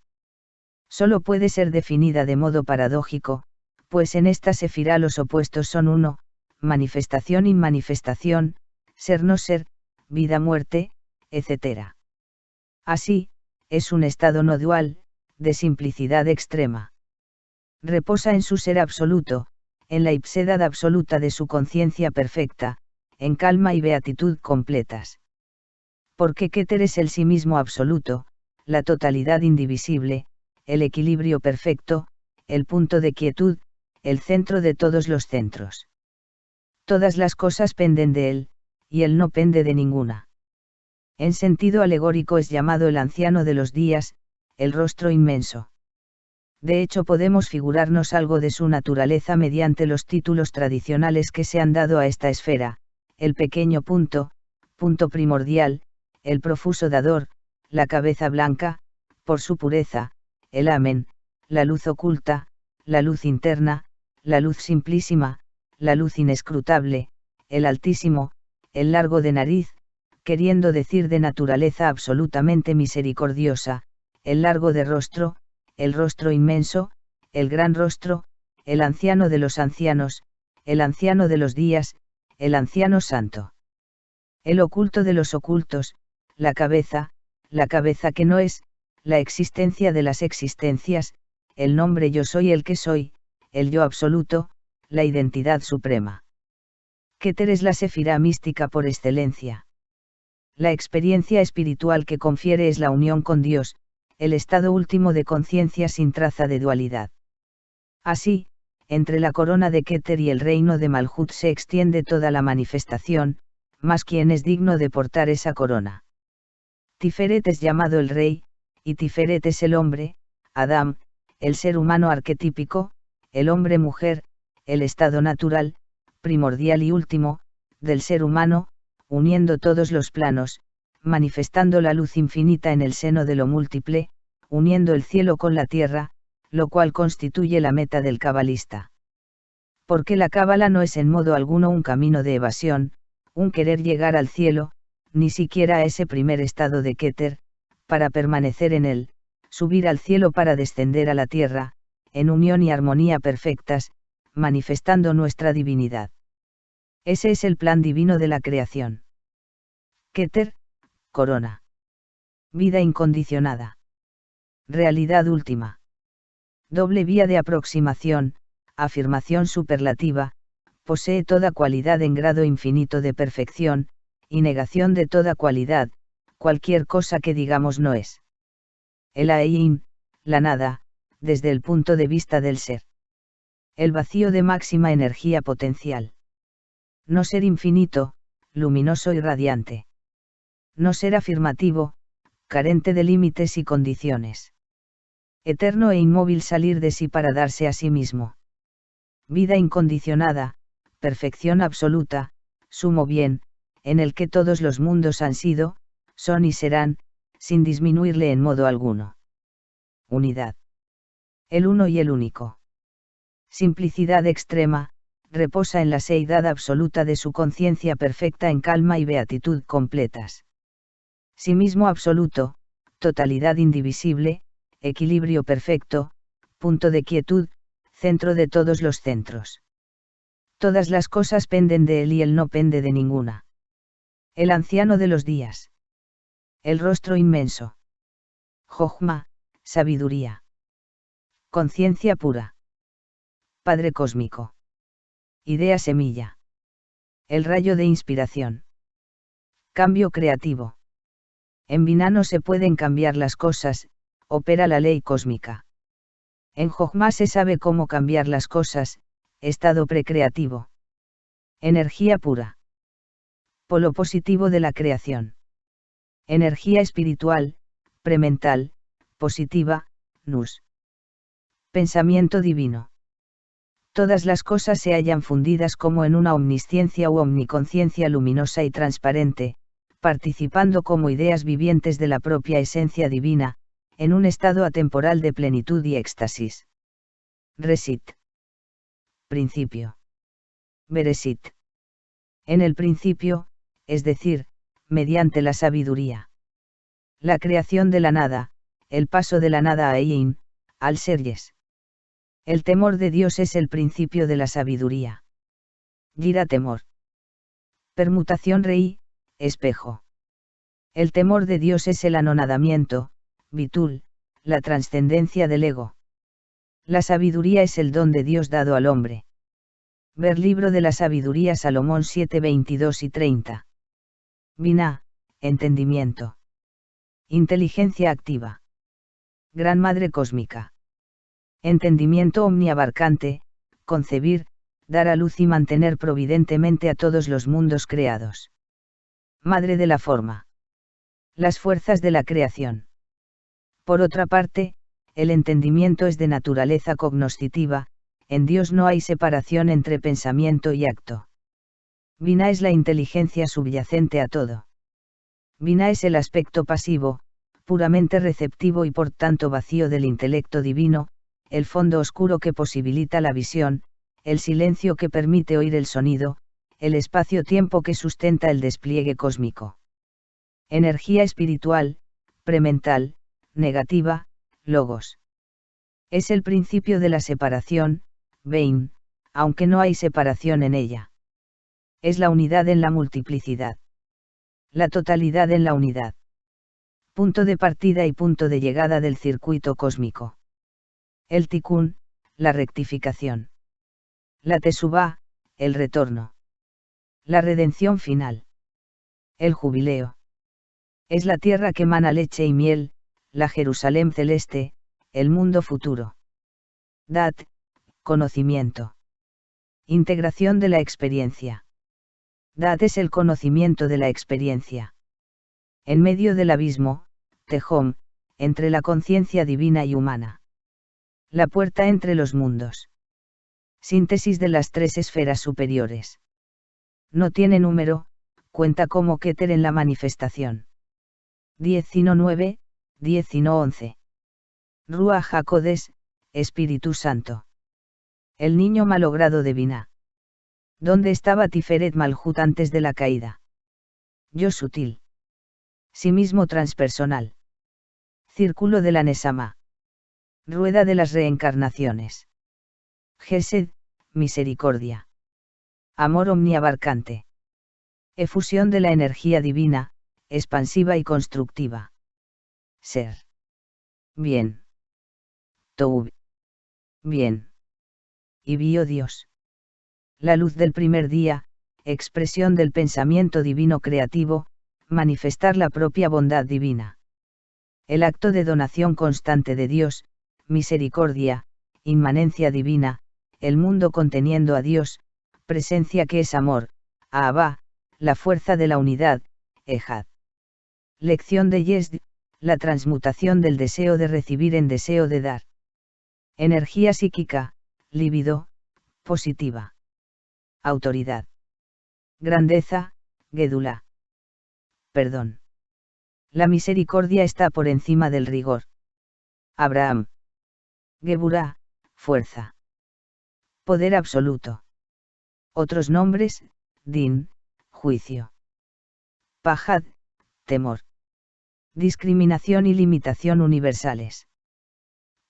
Solo puede ser definida de modo paradójico, pues en esta sefirá los opuestos son uno, manifestación inmanifestación, ser no ser, vida muerte, etc. Así, es un estado no dual, de simplicidad extrema. Reposa en su ser absoluto, en la ipsedad absoluta de su conciencia perfecta, en calma y beatitud completas. Porque Keter es el sí mismo absoluto, la totalidad indivisible, el equilibrio perfecto, el punto de quietud, el centro de todos los centros. Todas las cosas penden de él, y él no pende de ninguna. En sentido alegórico es llamado el anciano de los días, el rostro inmenso. De hecho podemos figurarnos algo de su naturaleza mediante los títulos tradicionales que se han dado a esta esfera, el pequeño punto, punto primordial, el profuso dador, la cabeza blanca, por su pureza, el Amen, la luz oculta, la luz interna, la luz simplísima, la luz inescrutable, el Altísimo, el largo de nariz, queriendo decir de naturaleza absolutamente misericordiosa, el largo de rostro, el rostro inmenso, el gran rostro, el anciano de los ancianos, el anciano de los días, el anciano santo. El oculto de los ocultos, la cabeza que no es, la existencia de las existencias, el nombre yo soy el que soy, el yo absoluto, la identidad suprema. Keter es la sefirá mística por excelencia. La experiencia espiritual que confiere es la unión con Dios, el estado último de conciencia sin traza de dualidad. Así, entre la corona de Keter y el reino de Malhut se extiende toda la manifestación, mas ¿quién es digno de portar esa corona? Tiferet es llamado el rey, y Tiferet es el hombre, Adam, el ser humano arquetípico, el hombre-mujer, el estado natural, primordial y último, del ser humano, uniendo todos los planos, manifestando la luz infinita en el seno de lo múltiple, uniendo el cielo con la tierra, lo cual constituye la meta del cabalista. Porque la cábala no es en modo alguno un camino de evasión, un querer llegar al cielo, ni siquiera a ese primer estado de Keter, para permanecer en él, subir al cielo para descender a la tierra, en unión y armonía perfectas, manifestando nuestra divinidad. Ese es el plan divino de la creación. Keter, corona. Vida incondicionada. Realidad última. Doble vía de aproximación, afirmación superlativa, posee toda cualidad en grado infinito de perfección, y negación de toda cualidad, cualquier cosa que digamos no es. El Ain, la nada, desde el punto de vista del ser. El vacío de máxima energía potencial. No ser infinito, luminoso y radiante. No ser afirmativo, carente de límites y condiciones. Eterno e inmóvil salir de sí para darse a sí mismo. Vida incondicionada, perfección absoluta, sumo bien, en el que todos los mundos han sido, son y serán, sin disminuirle en modo alguno. Unidad. El uno y el único. Simplicidad extrema, reposa en la seidad absoluta de su conciencia perfecta en calma y beatitud completas. Sí mismo absoluto, totalidad indivisible, equilibrio perfecto, punto de quietud, centro de todos los centros. Todas las cosas penden de él y él no pende de ninguna. El anciano de los días. El rostro inmenso. Jojma, sabiduría. Conciencia pura. Padre cósmico. Idea semilla. El rayo de inspiración. Cambio creativo. En Binah no se pueden cambiar las cosas, opera la ley cósmica. En Jojma se sabe cómo cambiar las cosas, estado precreativo. Energía pura. Polo positivo de la creación. Energía espiritual, premental, positiva, nus. Pensamiento divino. Todas las cosas se hallan fundidas como en una omnisciencia u omniconciencia luminosa y transparente, participando como ideas vivientes de la propia esencia divina, en un estado atemporal de plenitud y éxtasis. Resit. Principio. Beresit. En el principio, es decir, mediante la sabiduría. La creación de la nada, el paso de la nada a Ein, al ser yes. El temor de Dios es el principio de la sabiduría. Gira temor. Permutación rei, espejo. El temor de Dios es el anonadamiento, bitul, la trascendencia del ego. La sabiduría es el don de Dios dado al hombre. Ver Libro de la Sabiduría Salomón 7, 22 y 30. Binah, entendimiento. Inteligencia activa. Gran Madre Cósmica. Entendimiento omniabarcante, concebir, dar a luz y mantener providentemente a todos los mundos creados. Madre de la forma. Las fuerzas de la creación. Por otra parte, el entendimiento es de naturaleza cognoscitiva, en Dios no hay separación entre pensamiento y acto. Binah es la inteligencia subyacente a todo. Binah es el aspecto pasivo, puramente receptivo y por tanto vacío del intelecto divino, el fondo oscuro que posibilita la visión, el silencio que permite oír el sonido, el espacio-tiempo que sustenta el despliegue cósmico. Energía espiritual, premental, negativa, logos. Es el principio de la separación, Bein, aunque no hay separación en ella. Es la unidad en la multiplicidad. La totalidad en la unidad. Punto de partida y punto de llegada del circuito cósmico. El tikkun, la rectificación. La tesubá, el retorno. La redención final. El jubileo. Es la tierra que mana leche y miel, la Jerusalén celeste, el mundo futuro. Dat, conocimiento. Integración de la experiencia. Dat es el conocimiento de la experiencia. En medio del abismo, Tehom, entre la conciencia divina y humana. La puerta entre los mundos. Síntesis de las tres esferas superiores. No tiene número, cuenta como Keter en la manifestación. 19, 11. Ruach HaKodesh, Espíritu Santo. El niño malogrado de Binah. ¿Dónde estaba Tiferet Malhut antes de la caída? Yo sutil. Sí mismo transpersonal. Círculo de la Nesama. Rueda de las reencarnaciones. Gesed, misericordia. Amor omniabarcante. Efusión de la energía divina, expansiva y constructiva. Ser. Bien. Toub. Bien. Y vio Dios. La luz del primer día, expresión del pensamiento divino creativo, manifestar la propia bondad divina. El acto de donación constante de Dios, misericordia, inmanencia divina, el mundo conteniendo a Dios, presencia que es amor, Ahabá, la fuerza de la unidad, Ejad. Lección de Yesd, la transmutación del deseo de recibir en deseo de dar. Energía psíquica, libido, positiva. Autoridad. Grandeza, Gedula. Perdón. La misericordia está por encima del rigor. Abraham. Geburá, fuerza. Poder absoluto. Otros nombres, Din, juicio. Pajad, temor. Discriminación y limitación universales.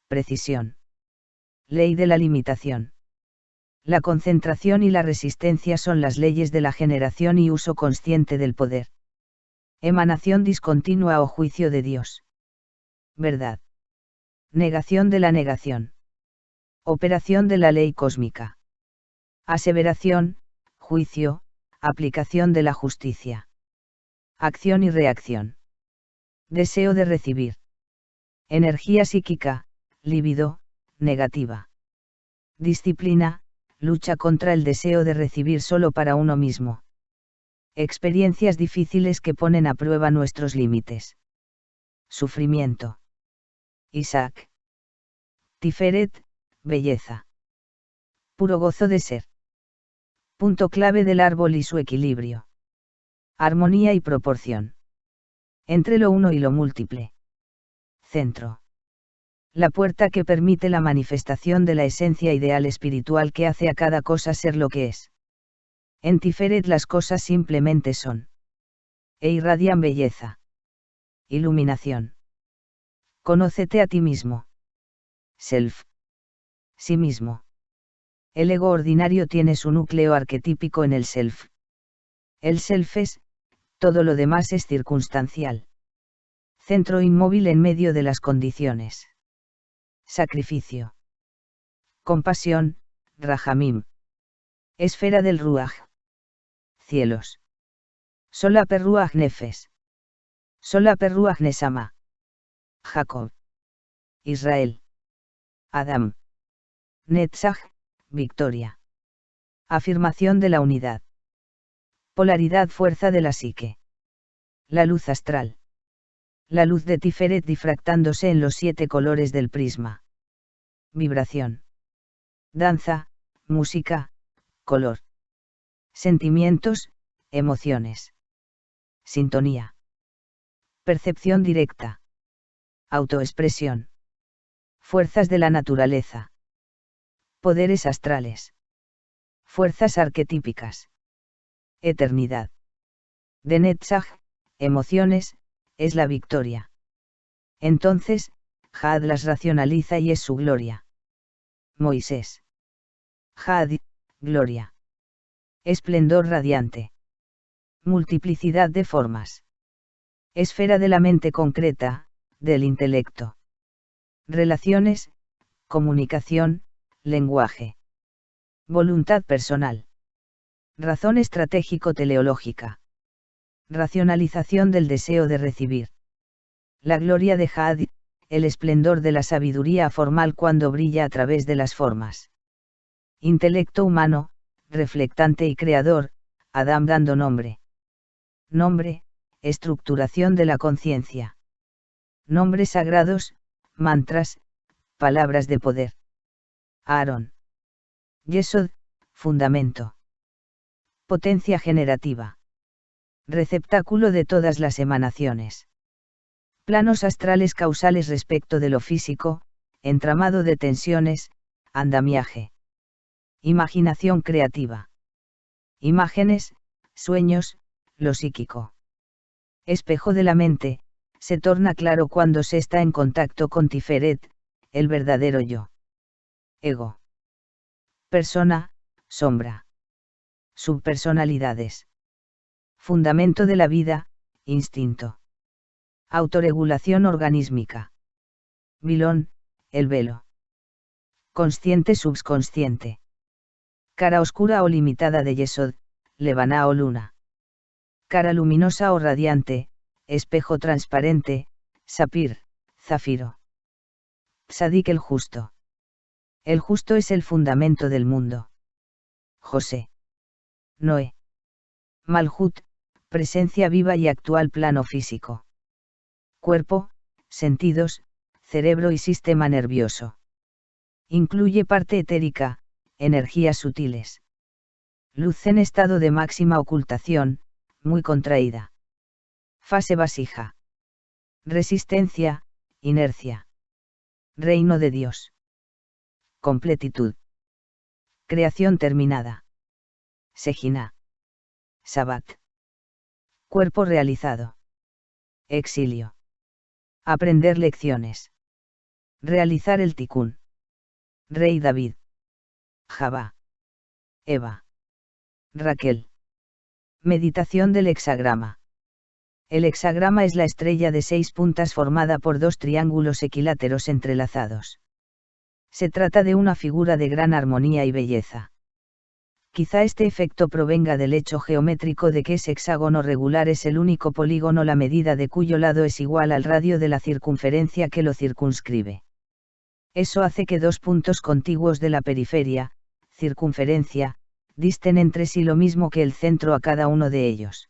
Precisión. Ley de la limitación. La concentración y la resistencia son las leyes de la generación y uso consciente del poder. Emanación discontinua o juicio de Dios. Verdad. Negación de la negación. Operación de la ley cósmica. Aseveración, juicio, aplicación de la justicia. Acción y reacción. Deseo de recibir. Energía psíquica, libido, negativa. Disciplina, lucha contra el deseo de recibir solo para uno mismo. Experiencias difíciles que ponen a prueba nuestros límites. Sufrimiento. Isaac. Tiferet, belleza. Puro gozo de ser. Punto clave del árbol y su equilibrio. Armonía y proporción. Entre lo uno y lo múltiple. Centro. La puerta que permite la manifestación de la esencia ideal espiritual que hace a cada cosa ser lo que es. En Tiferet las cosas simplemente son. E irradian belleza. Iluminación. Conócete a ti mismo. Self. Sí mismo. El ego ordinario tiene su núcleo arquetípico en el self. El self es, todo lo demás es circunstancial. Centro inmóvil en medio de las condiciones. Sacrificio. Compasión, Rahamim. Esfera del Ruach. Cielos. Sola Ruach Nefes. Sola Ruach Nesama. Jacob. Israel. Adam. Netzach, victoria. Afirmación de la unidad. Polaridad fuerza de la psique. La luz astral. La luz de Tiferet difractándose en los 7 colores del prisma. Vibración. Danza, música, color. Sentimientos, emociones. Sintonía. Percepción directa. Autoexpresión. Fuerzas de la naturaleza. Poderes astrales. Fuerzas arquetípicas. Eternidad. De Netzach, emociones, es la victoria. Entonces, Had las racionaliza y es su gloria. Moisés. Had, gloria. Esplendor radiante. Multiplicidad de formas. Esfera de la mente concreta, del intelecto. Relaciones, comunicación, lenguaje. Voluntad personal. Razón estratégico-teleológica. Racionalización del deseo de recibir. La gloria de Had, el esplendor de la sabiduría formal cuando brilla a través de las formas. Intelecto humano, reflectante y creador, Adam dando nombre. Nombre, estructuración de la conciencia. Nombres sagrados, mantras, palabras de poder. Aarón. Yesod, fundamento. Potencia generativa. Receptáculo de todas las emanaciones. Planos astrales causales respecto de lo físico, entramado de tensiones, andamiaje. Imaginación creativa. Imágenes, sueños, lo psíquico. Espejo de la mente, se torna claro cuando se está en contacto con Tiferet, el verdadero yo. Ego. Persona, sombra. Subpersonalidades. Fundamento de la vida, instinto. Autorregulación organísmica. Vilón, el velo. Consciente subconsciente. Cara oscura o limitada de Yesod, Levaná o luna. Cara luminosa o radiante, espejo transparente, sapir, zafiro. Tzadik el justo. El justo es el fundamento del mundo. José. Noé. Malhut, presencia viva y actual plano físico. Cuerpo, sentidos, cerebro y sistema nervioso. Incluye parte etérica, energías sutiles. Luz en estado de máxima ocultación, muy contraída. Fase vasija. Resistencia, inercia. Reino de Dios. Completitud. Creación terminada. Sejina. Sabbat. Cuerpo realizado. Exilio. Aprender lecciones. Realizar el Tikkun. Rey David. Jabá. Eva. Raquel. Meditación del hexagrama. El hexagrama es la estrella de 6 puntas formada por 2 triángulos equiláteros entrelazados. Se trata de una figura de gran armonía y belleza. Quizá este efecto provenga del hecho geométrico de que ese hexágono regular es el único polígono la medida de cuyo lado es igual al radio de la circunferencia que lo circunscribe. Eso hace que 2 puntos contiguos de la periferia, circunferencia, disten entre sí lo mismo que el centro a cada uno de ellos.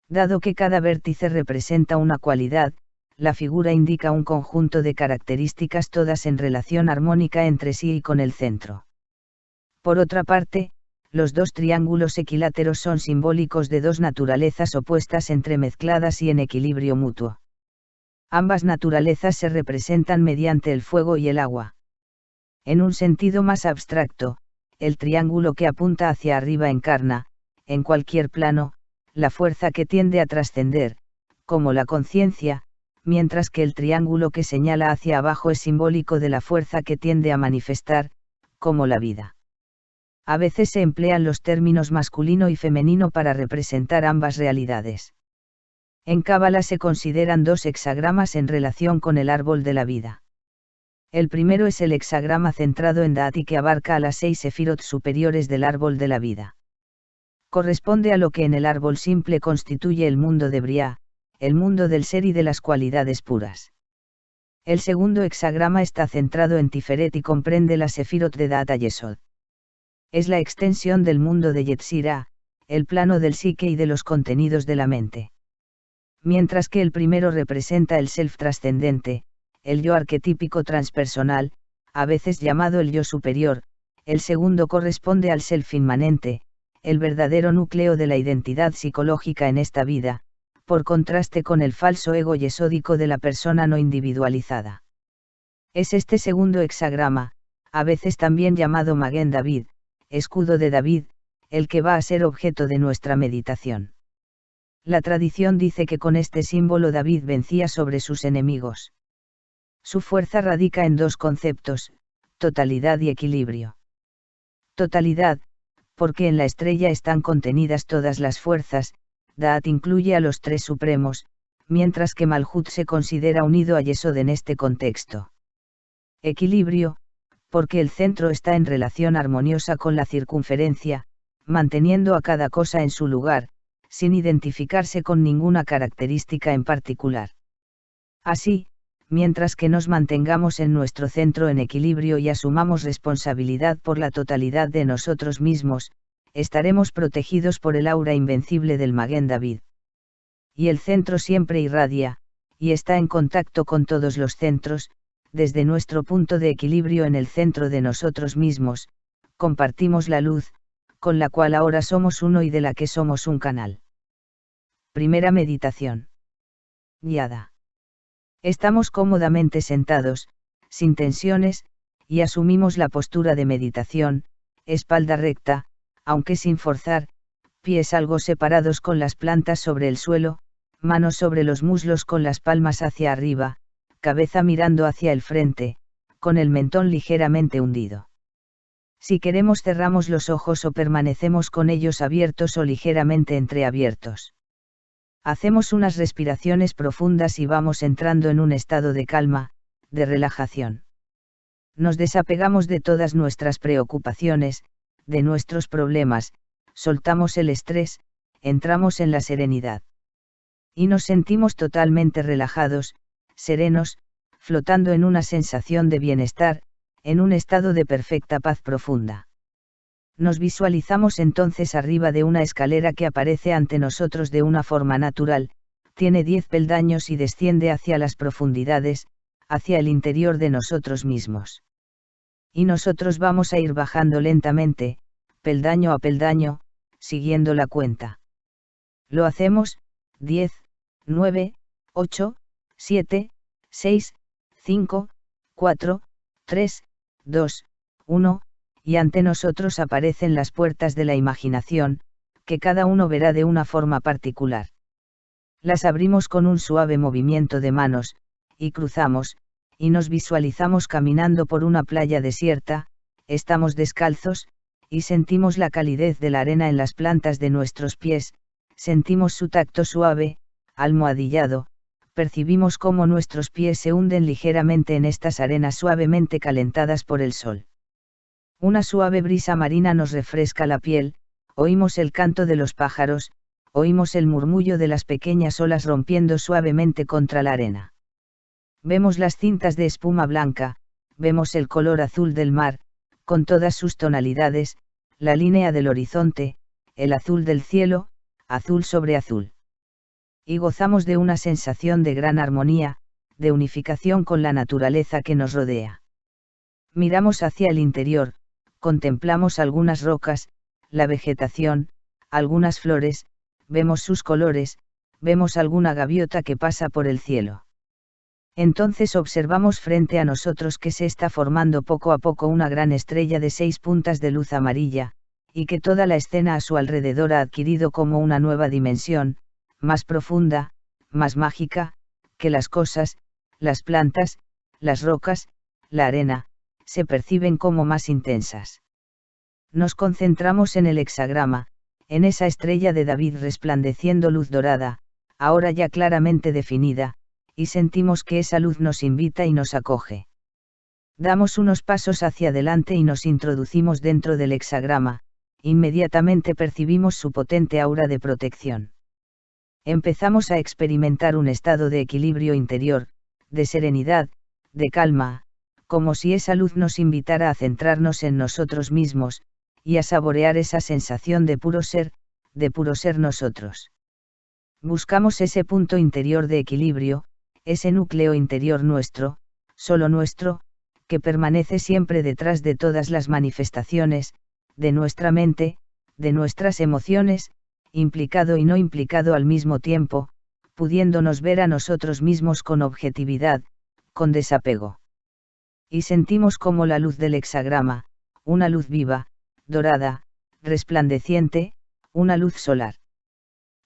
Dado que cada vértice representa una cualidad, la figura indica un conjunto de características todas en relación armónica entre sí y con el centro. Por otra parte, los 2 triángulos equiláteros son simbólicos de 2 naturalezas opuestas entremezcladas y en equilibrio mutuo. Ambas naturalezas se representan mediante el fuego y el agua. En un sentido más abstracto, el triángulo que apunta hacia arriba encarna, en cualquier plano, la fuerza que tiende a trascender, como la conciencia, mientras que el triángulo que señala hacia abajo es simbólico de la fuerza que tiende a manifestar, como la vida. A veces se emplean los términos masculino y femenino para representar ambas realidades. En Cábala se consideran 2 hexagramas en relación con el árbol de la vida. El primero es el hexagrama centrado en Da'at y que abarca a las 6 sefirot superiores del árbol de la vida. Corresponde a lo que en el árbol simple constituye el mundo de Briá, el mundo del ser y de las cualidades puras. El segundo hexagrama está centrado en Tiferet y comprende las sefirot de Da'at Yesod. Es la extensión del mundo de Yetzirah, el plano del psique y de los contenidos de la mente. Mientras que el primero representa el self trascendente, el yo arquetípico transpersonal, a veces llamado el yo superior, el segundo corresponde al self inmanente, el verdadero núcleo de la identidad psicológica en esta vida, por contraste con el falso ego yesódico de la persona no individualizada. Es este segundo hexagrama, a veces también llamado Maguen David, escudo de David, el que va a ser objeto de nuestra meditación. La tradición dice que con este símbolo David vencía sobre sus enemigos. Su fuerza radica en 2 conceptos, totalidad y equilibrio. Totalidad, porque en la estrella están contenidas todas las fuerzas, Da'at incluye a los 3 supremos, mientras que Malhut se considera unido a Yesod en este contexto. Equilibrio, porque el centro está en relación armoniosa con la circunferencia, manteniendo a cada cosa en su lugar, sin identificarse con ninguna característica en particular. Así, mientras que nos mantengamos en nuestro centro en equilibrio y asumamos responsabilidad por la totalidad de nosotros mismos, estaremos protegidos por el aura invencible del Maguen David. Y el centro siempre irradia, y está en contacto con todos los centros, desde nuestro punto de equilibrio en el centro de nosotros mismos, compartimos la luz, con la cual ahora somos uno y de la que somos un canal. Primera meditación. Guiada. Estamos cómodamente sentados, sin tensiones, y asumimos la postura de meditación, espalda recta, aunque sin forzar, pies algo separados con las plantas sobre el suelo, manos sobre los muslos con las palmas hacia arriba, cabeza mirando hacia el frente, con el mentón ligeramente hundido. Si queremos cerramos los ojos o permanecemos con ellos abiertos o ligeramente entreabiertos. Hacemos unas respiraciones profundas y vamos entrando en un estado de calma, de relajación. Nos desapegamos de todas nuestras preocupaciones, de nuestros problemas, soltamos el estrés, entramos en la serenidad. Y nos sentimos totalmente relajados, serenos, flotando en una sensación de bienestar, en un estado de perfecta paz profunda. Nos visualizamos entonces arriba de una escalera que aparece ante nosotros de una forma natural, tiene 10 peldaños y desciende hacia las profundidades, hacia el interior de nosotros mismos. Y nosotros vamos a ir bajando lentamente, peldaño a peldaño, siguiendo la cuenta. Lo hacemos, 10, 9, 8, 7, 6, 5, 4, 3, 2, 1, y ante nosotros aparecen las puertas de la imaginación, que cada uno verá de una forma particular. Las abrimos con un suave movimiento de manos, y cruzamos, y nos visualizamos caminando por una playa desierta, estamos descalzos, y sentimos la calidez de la arena en las plantas de nuestros pies, sentimos su tacto suave, almohadillado, percibimos cómo nuestros pies se hunden ligeramente en estas arenas suavemente calentadas por el sol. Una suave brisa marina nos refresca la piel, oímos el canto de los pájaros, oímos el murmullo de las pequeñas olas rompiendo suavemente contra la arena. Vemos las cintas de espuma blanca, vemos el color azul del mar, con todas sus tonalidades, la línea del horizonte, el azul del cielo, azul sobre azul. Y gozamos de una sensación de gran armonía, de unificación con la naturaleza que nos rodea. Miramos hacia el interior, contemplamos algunas rocas, la vegetación, algunas flores, vemos sus colores, vemos alguna gaviota que pasa por el cielo. Entonces observamos frente a nosotros que se está formando poco a poco una gran estrella de 6 puntas de luz amarilla, y que toda la escena a su alrededor ha adquirido como una nueva dimensión, más profunda, más mágica, que las cosas, las plantas, las rocas, la arena, se perciben como más intensas. Nos concentramos en el hexagrama, en esa estrella de David resplandeciendo luz dorada, ahora ya claramente definida, y sentimos que esa luz nos invita y nos acoge. Damos unos pasos hacia adelante y nos introducimos dentro del hexagrama, inmediatamente percibimos su potente aura de protección. Empezamos a experimentar un estado de equilibrio interior, de serenidad, de calma, como si esa luz nos invitara a centrarnos en nosotros mismos, y a saborear esa sensación de puro ser nosotros. Buscamos ese punto interior de equilibrio, ese núcleo interior nuestro, solo nuestro, que permanece siempre detrás de todas las manifestaciones, de nuestra mente, de nuestras emociones, implicado y no implicado al mismo tiempo, pudiéndonos ver a nosotros mismos con objetividad, con desapego. Y sentimos como la luz del hexagrama, una luz viva, dorada, resplandeciente, una luz solar.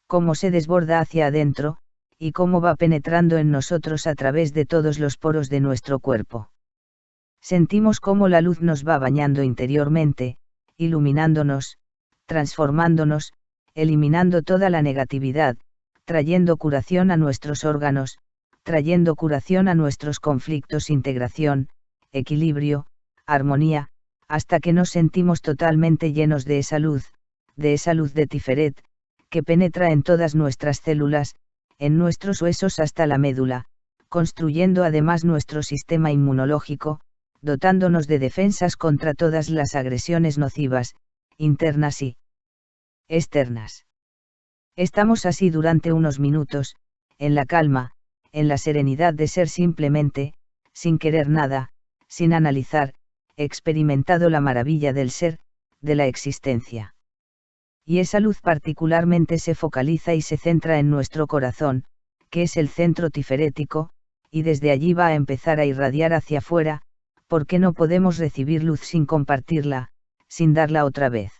Cómo se desborda hacia adentro, y cómo va penetrando en nosotros a través de todos los poros de nuestro cuerpo. Sentimos cómo la luz nos va bañando interiormente, iluminándonos, transformándonos, eliminando toda la negatividad, trayendo curación a nuestros órganos, trayendo curación a nuestros conflictos, integración, equilibrio, armonía, hasta que nos sentimos totalmente llenos de esa luz de Tiferet, que penetra en todas nuestras células, en nuestros huesos hasta la médula, construyendo además nuestro sistema inmunológico, dotándonos de defensas contra todas las agresiones nocivas, internas y externas. Estamos así durante unos minutos, en la calma, en la serenidad de ser simplemente, sin querer nada, sin analizar, experimentado la maravilla del ser, de la existencia. Y esa luz particularmente se focaliza y se centra en nuestro corazón, que es el centro tiferético, y desde allí va a empezar a irradiar hacia afuera, porque no podemos recibir luz sin compartirla, sin darla otra vez.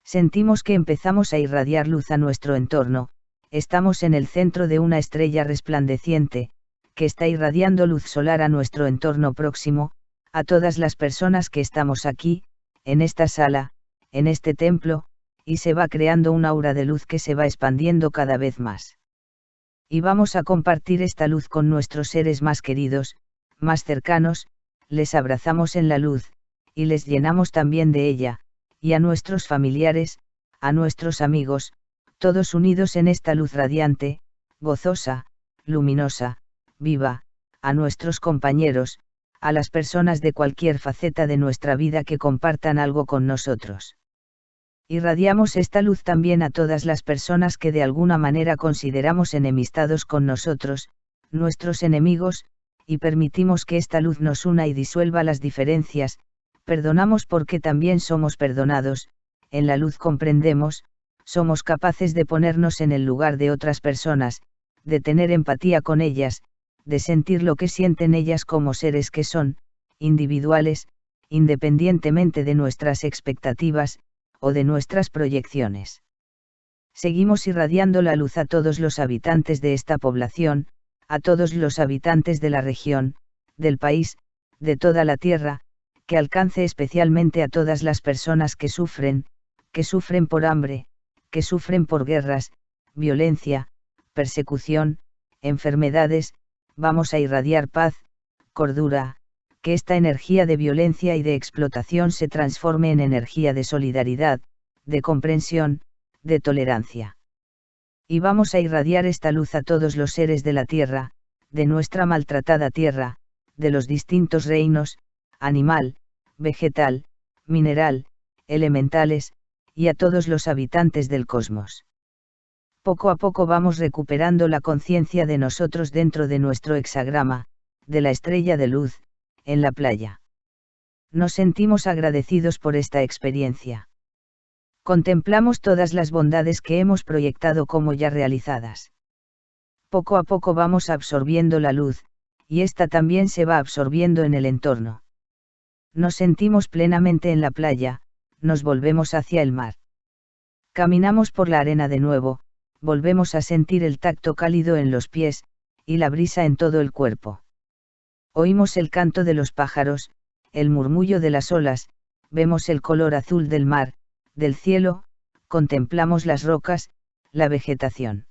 Sentimos que empezamos a irradiar luz a nuestro entorno, estamos en el centro de una estrella resplandeciente, que está irradiando luz solar a nuestro entorno próximo, a todas las personas que estamos aquí, en esta sala, en este templo, y se va creando una aura de luz que se va expandiendo cada vez más. Y vamos a compartir esta luz con nuestros seres más queridos, más cercanos, les abrazamos en la luz, y les llenamos también de ella, y a nuestros familiares, a nuestros amigos, todos unidos en esta luz radiante, gozosa, luminosa, viva, a nuestros compañeros, a las personas de cualquier faceta de nuestra vida que compartan algo con nosotros. Irradiamos esta luz también a todas las personas que de alguna manera consideramos enemistados con nosotros, nuestros enemigos, y permitimos que esta luz nos una y disuelva las diferencias. Perdonamos porque también somos perdonados, en la luz comprendemos, somos capaces de ponernos en el lugar de otras personas, de tener empatía con ellas, de sentir lo que sienten ellas como seres que son, individuales, independientemente de nuestras expectativas, o de nuestras proyecciones. Seguimos irradiando la luz a todos los habitantes de esta población, a todos los habitantes de la región, del país, de toda la tierra, que alcance especialmente a todas las personas que sufren por hambre, que sufren por guerras, violencia, persecución, enfermedades. Vamos a irradiar paz, cordura, que esta energía de violencia y de explotación se transforme en energía de solidaridad, de comprensión, de tolerancia. Y vamos a irradiar esta luz a todos los seres de la tierra, de nuestra maltratada tierra, de los distintos reinos, animal, vegetal, mineral, elementales, y a todos los habitantes del cosmos. Poco a poco vamos recuperando la conciencia de nosotros dentro de nuestro hexagrama, de la estrella de luz, en la playa. Nos sentimos agradecidos por esta experiencia. Contemplamos todas las bondades que hemos proyectado como ya realizadas. Poco a poco vamos absorbiendo la luz, y esta también se va absorbiendo en el entorno. Nos sentimos plenamente en la playa, nos volvemos hacia el mar. Caminamos por la arena de nuevo, volvemos a sentir el tacto cálido en los pies, y la brisa en todo el cuerpo. Oímos el canto de los pájaros, el murmullo de las olas, vemos el color azul del mar, del cielo, contemplamos las rocas, la vegetación.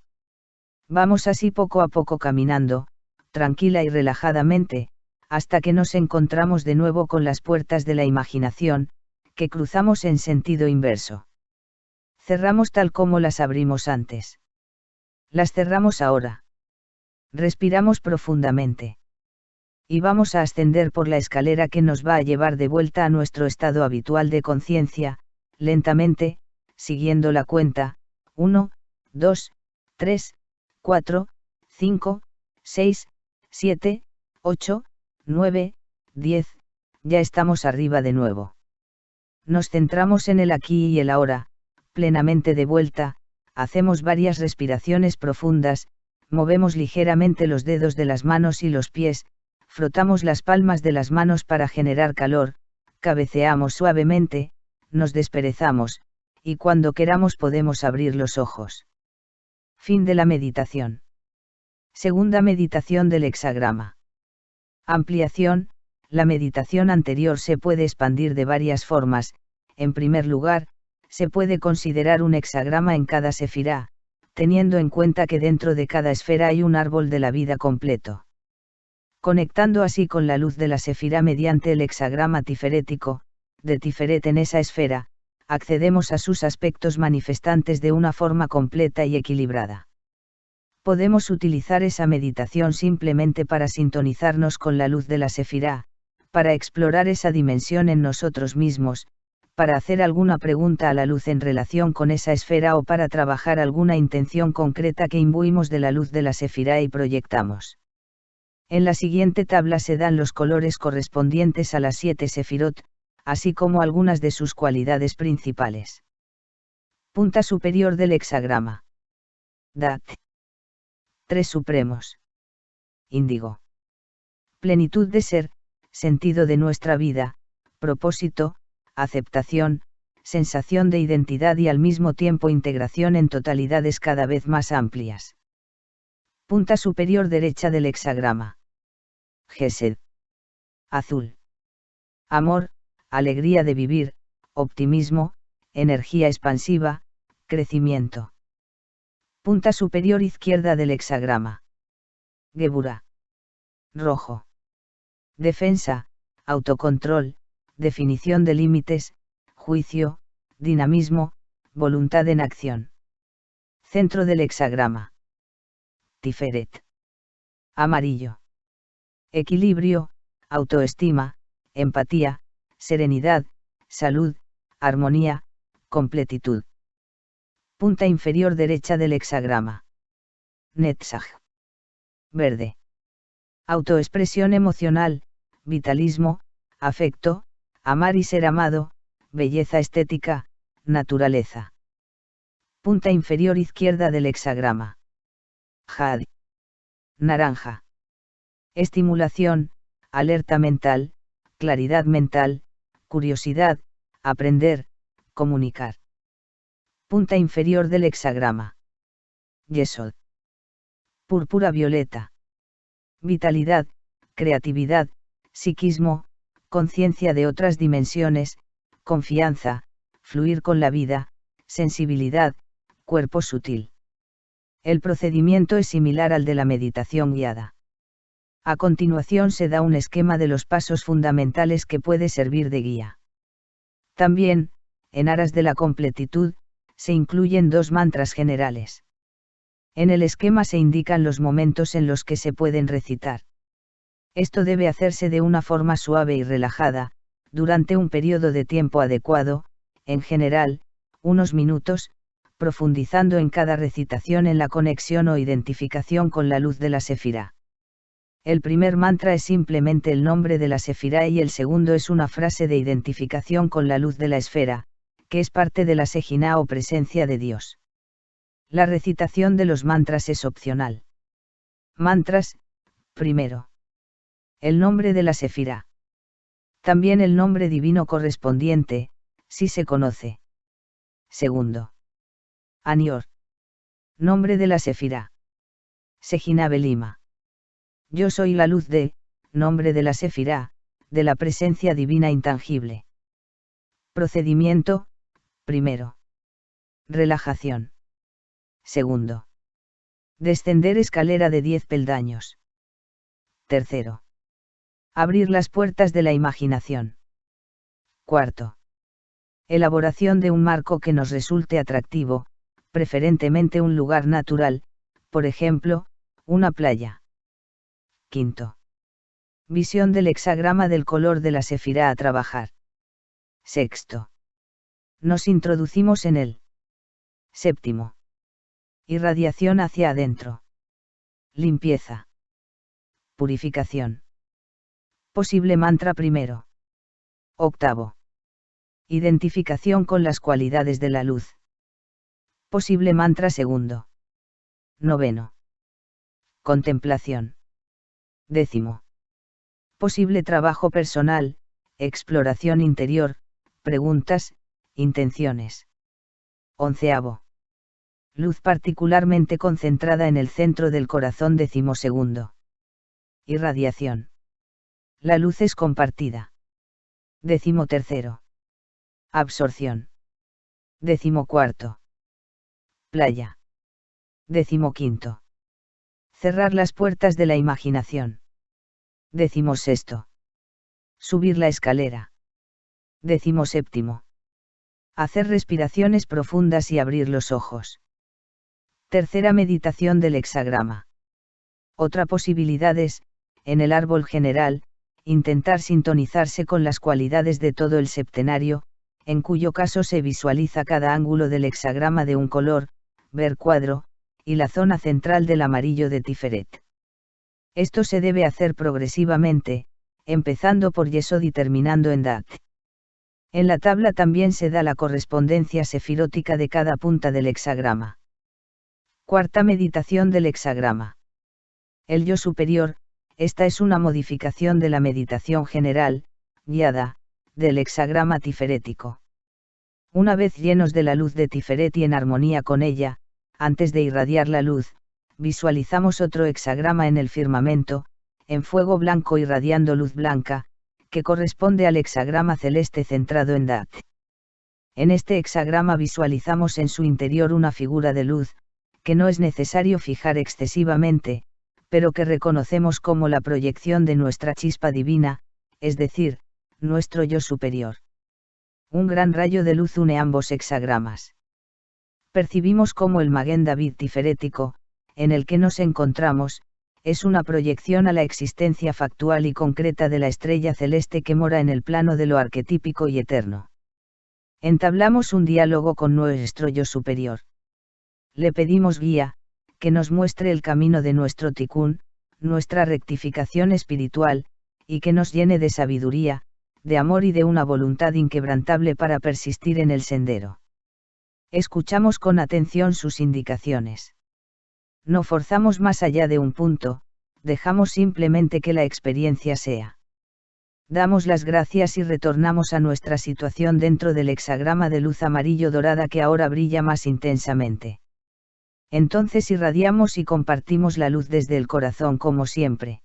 Vamos así poco a poco caminando, tranquila y relajadamente, hasta que nos encontramos de nuevo con las puertas de la imaginación, que cruzamos en sentido inverso. Cerramos tal como las abrimos antes. Las cerramos ahora. Respiramos profundamente. Y vamos a ascender por la escalera que nos va a llevar de vuelta a nuestro estado habitual de conciencia, lentamente, siguiendo la cuenta: 1, 2, 3, 4, 5, 6, 7, 8, 9, 10, ya estamos arriba de nuevo. Nos centramos en el aquí y el ahora, plenamente de vuelta, hacemos varias respiraciones profundas, movemos ligeramente los dedos de las manos y los pies, frotamos las palmas de las manos para generar calor, cabeceamos suavemente, nos desperezamos, y cuando queramos podemos abrir los ojos. Fin de la meditación. Segunda meditación del hexagrama. Ampliación. La meditación anterior se puede expandir de varias formas. En primer lugar, se puede considerar un hexagrama en cada sefirá, teniendo en cuenta que dentro de cada esfera hay un árbol de la vida completo. Conectando así con la luz de la sefirá mediante el hexagrama tiferético, de Tiferet en esa esfera, accedemos a sus aspectos manifestantes de una forma completa y equilibrada. Podemos utilizar esa meditación simplemente para sintonizarnos con la luz de la sefirá, para explorar esa dimensión en nosotros mismos, para hacer alguna pregunta a la luz en relación con esa esfera o para trabajar alguna intención concreta que imbuimos de la luz de la sefirá y proyectamos. En la siguiente tabla se dan los colores correspondientes a las 7 sefirot, así como algunas de sus cualidades principales. Punta superior del hexagrama. Dat. 3 supremos. Índigo. Plenitud de ser, sentido de nuestra vida, propósito, aceptación, sensación de identidad y al mismo tiempo integración en totalidades cada vez más amplias. Punta superior derecha del hexagrama. Gesed. Azul. Amor, alegría de vivir, optimismo, energía expansiva, crecimiento. Punta superior izquierda del hexagrama. Gebura. Rojo. Defensa, autocontrol, definición de límites, juicio, dinamismo, voluntad en acción. Centro del hexagrama. Tiferet. Amarillo. Equilibrio, autoestima, empatía, serenidad, salud, armonía, completitud. Punta inferior derecha del hexagrama. Netzach. Verde. Autoexpresión emocional, vitalismo, afecto, amar y ser amado, belleza estética, naturaleza. Punta inferior izquierda del hexagrama. Jade. Naranja. Estimulación, alerta mental, claridad mental, curiosidad, aprender, comunicar. Punta inferior del hexagrama. Yesod. Púrpura violeta. Vitalidad, creatividad, psiquismo, conciencia de otras dimensiones, confianza, fluir con la vida, sensibilidad, cuerpo sutil. El procedimiento es similar al de la meditación guiada. A continuación se da un esquema de los pasos fundamentales que puede servir de guía. También, en aras de la completitud, se incluyen 2 mantras generales. En el esquema se indican los momentos en los que se pueden recitar. Esto debe hacerse de una forma suave y relajada, durante un periodo de tiempo adecuado, en general, unos minutos, profundizando en cada recitación en la conexión o identificación con la luz de la sefirá. El primer mantra es simplemente el nombre de la sefirá y el segundo es una frase de identificación con la luz de la esfera, que es parte de la Sejina o presencia de Dios. La recitación de los mantras es opcional. Mantras, primero. El nombre de la sefirá. También el nombre divino correspondiente, si se conoce. Segundo. Anior. Nombre de la sefirá. Sejina Belima. Yo soy la luz de, nombre de la sefirá, de la presencia divina intangible. Procedimiento, primero. Relajación. Segundo. Descender escalera de 10 peldaños. Tercero. Abrir las puertas de la imaginación. Cuarto. Elaboración de un marco que nos resulte atractivo, preferentemente un lugar natural, por ejemplo, una playa. Quinto. Visión del hexagrama del color de la sefirá a trabajar. Sexto. Nos introducimos en él. Séptimo. Irradiación hacia adentro. Limpieza. Purificación. Posible mantra primero. Octavo. Identificación con las cualidades de la luz. Posible mantra segundo. Noveno. Contemplación. Décimo. Posible trabajo personal, exploración interior, preguntas, intenciones. Onceavo. Luz particularmente concentrada en el centro del corazón. 12º. Irradiación. La luz es compartida. 13º. Absorción. 14º. Playa. 15º. Cerrar las puertas de la imaginación. 16º. Subir la escalera. 17º. Hacer respiraciones profundas y abrir los ojos. Tercera meditación del hexagrama. Otra posibilidad es, en el árbol general, intentar sintonizarse con las cualidades de todo el septenario, en cuyo caso se visualiza cada ángulo del hexagrama de un color, ver cuadro, y la zona central del amarillo de Tiferet. Esto se debe hacer progresivamente, empezando por Yesod y terminando en Dat. En la tabla también se da la correspondencia sefirótica de cada punta del hexagrama. Cuarta meditación del hexagrama. El yo superior. Esta es una modificación de la meditación general, guiada, del hexagrama tiferético. Una vez llenos de la luz de Tiferet y en armonía con ella, antes de irradiar la luz, visualizamos otro hexagrama en el firmamento, en fuego blanco irradiando luz blanca, que corresponde al hexagrama celeste centrado en Dat. En este hexagrama visualizamos en su interior una figura de luz, que no es necesario fijar excesivamente, pero que reconocemos como la proyección de nuestra chispa divina, es decir, nuestro yo superior. Un gran rayo de luz une ambos hexagramas. Percibimos como el Maguen David tiferético, en el que nos encontramos, es una proyección a la existencia factual y concreta de la estrella celeste que mora en el plano de lo arquetípico y eterno. Entablamos un diálogo con nuestro yo superior. Le pedimos guía, que nos muestre el camino de nuestro tikkun, nuestra rectificación espiritual, y que nos llene de sabiduría, de amor y de una voluntad inquebrantable para persistir en el sendero. Escuchamos con atención sus indicaciones. No forzamos más allá de un punto, dejamos simplemente que la experiencia sea. Damos las gracias y retornamos a nuestra situación dentro del hexagrama de luz amarillo dorada que ahora brilla más intensamente. Entonces irradiamos y compartimos la luz desde el corazón como siempre.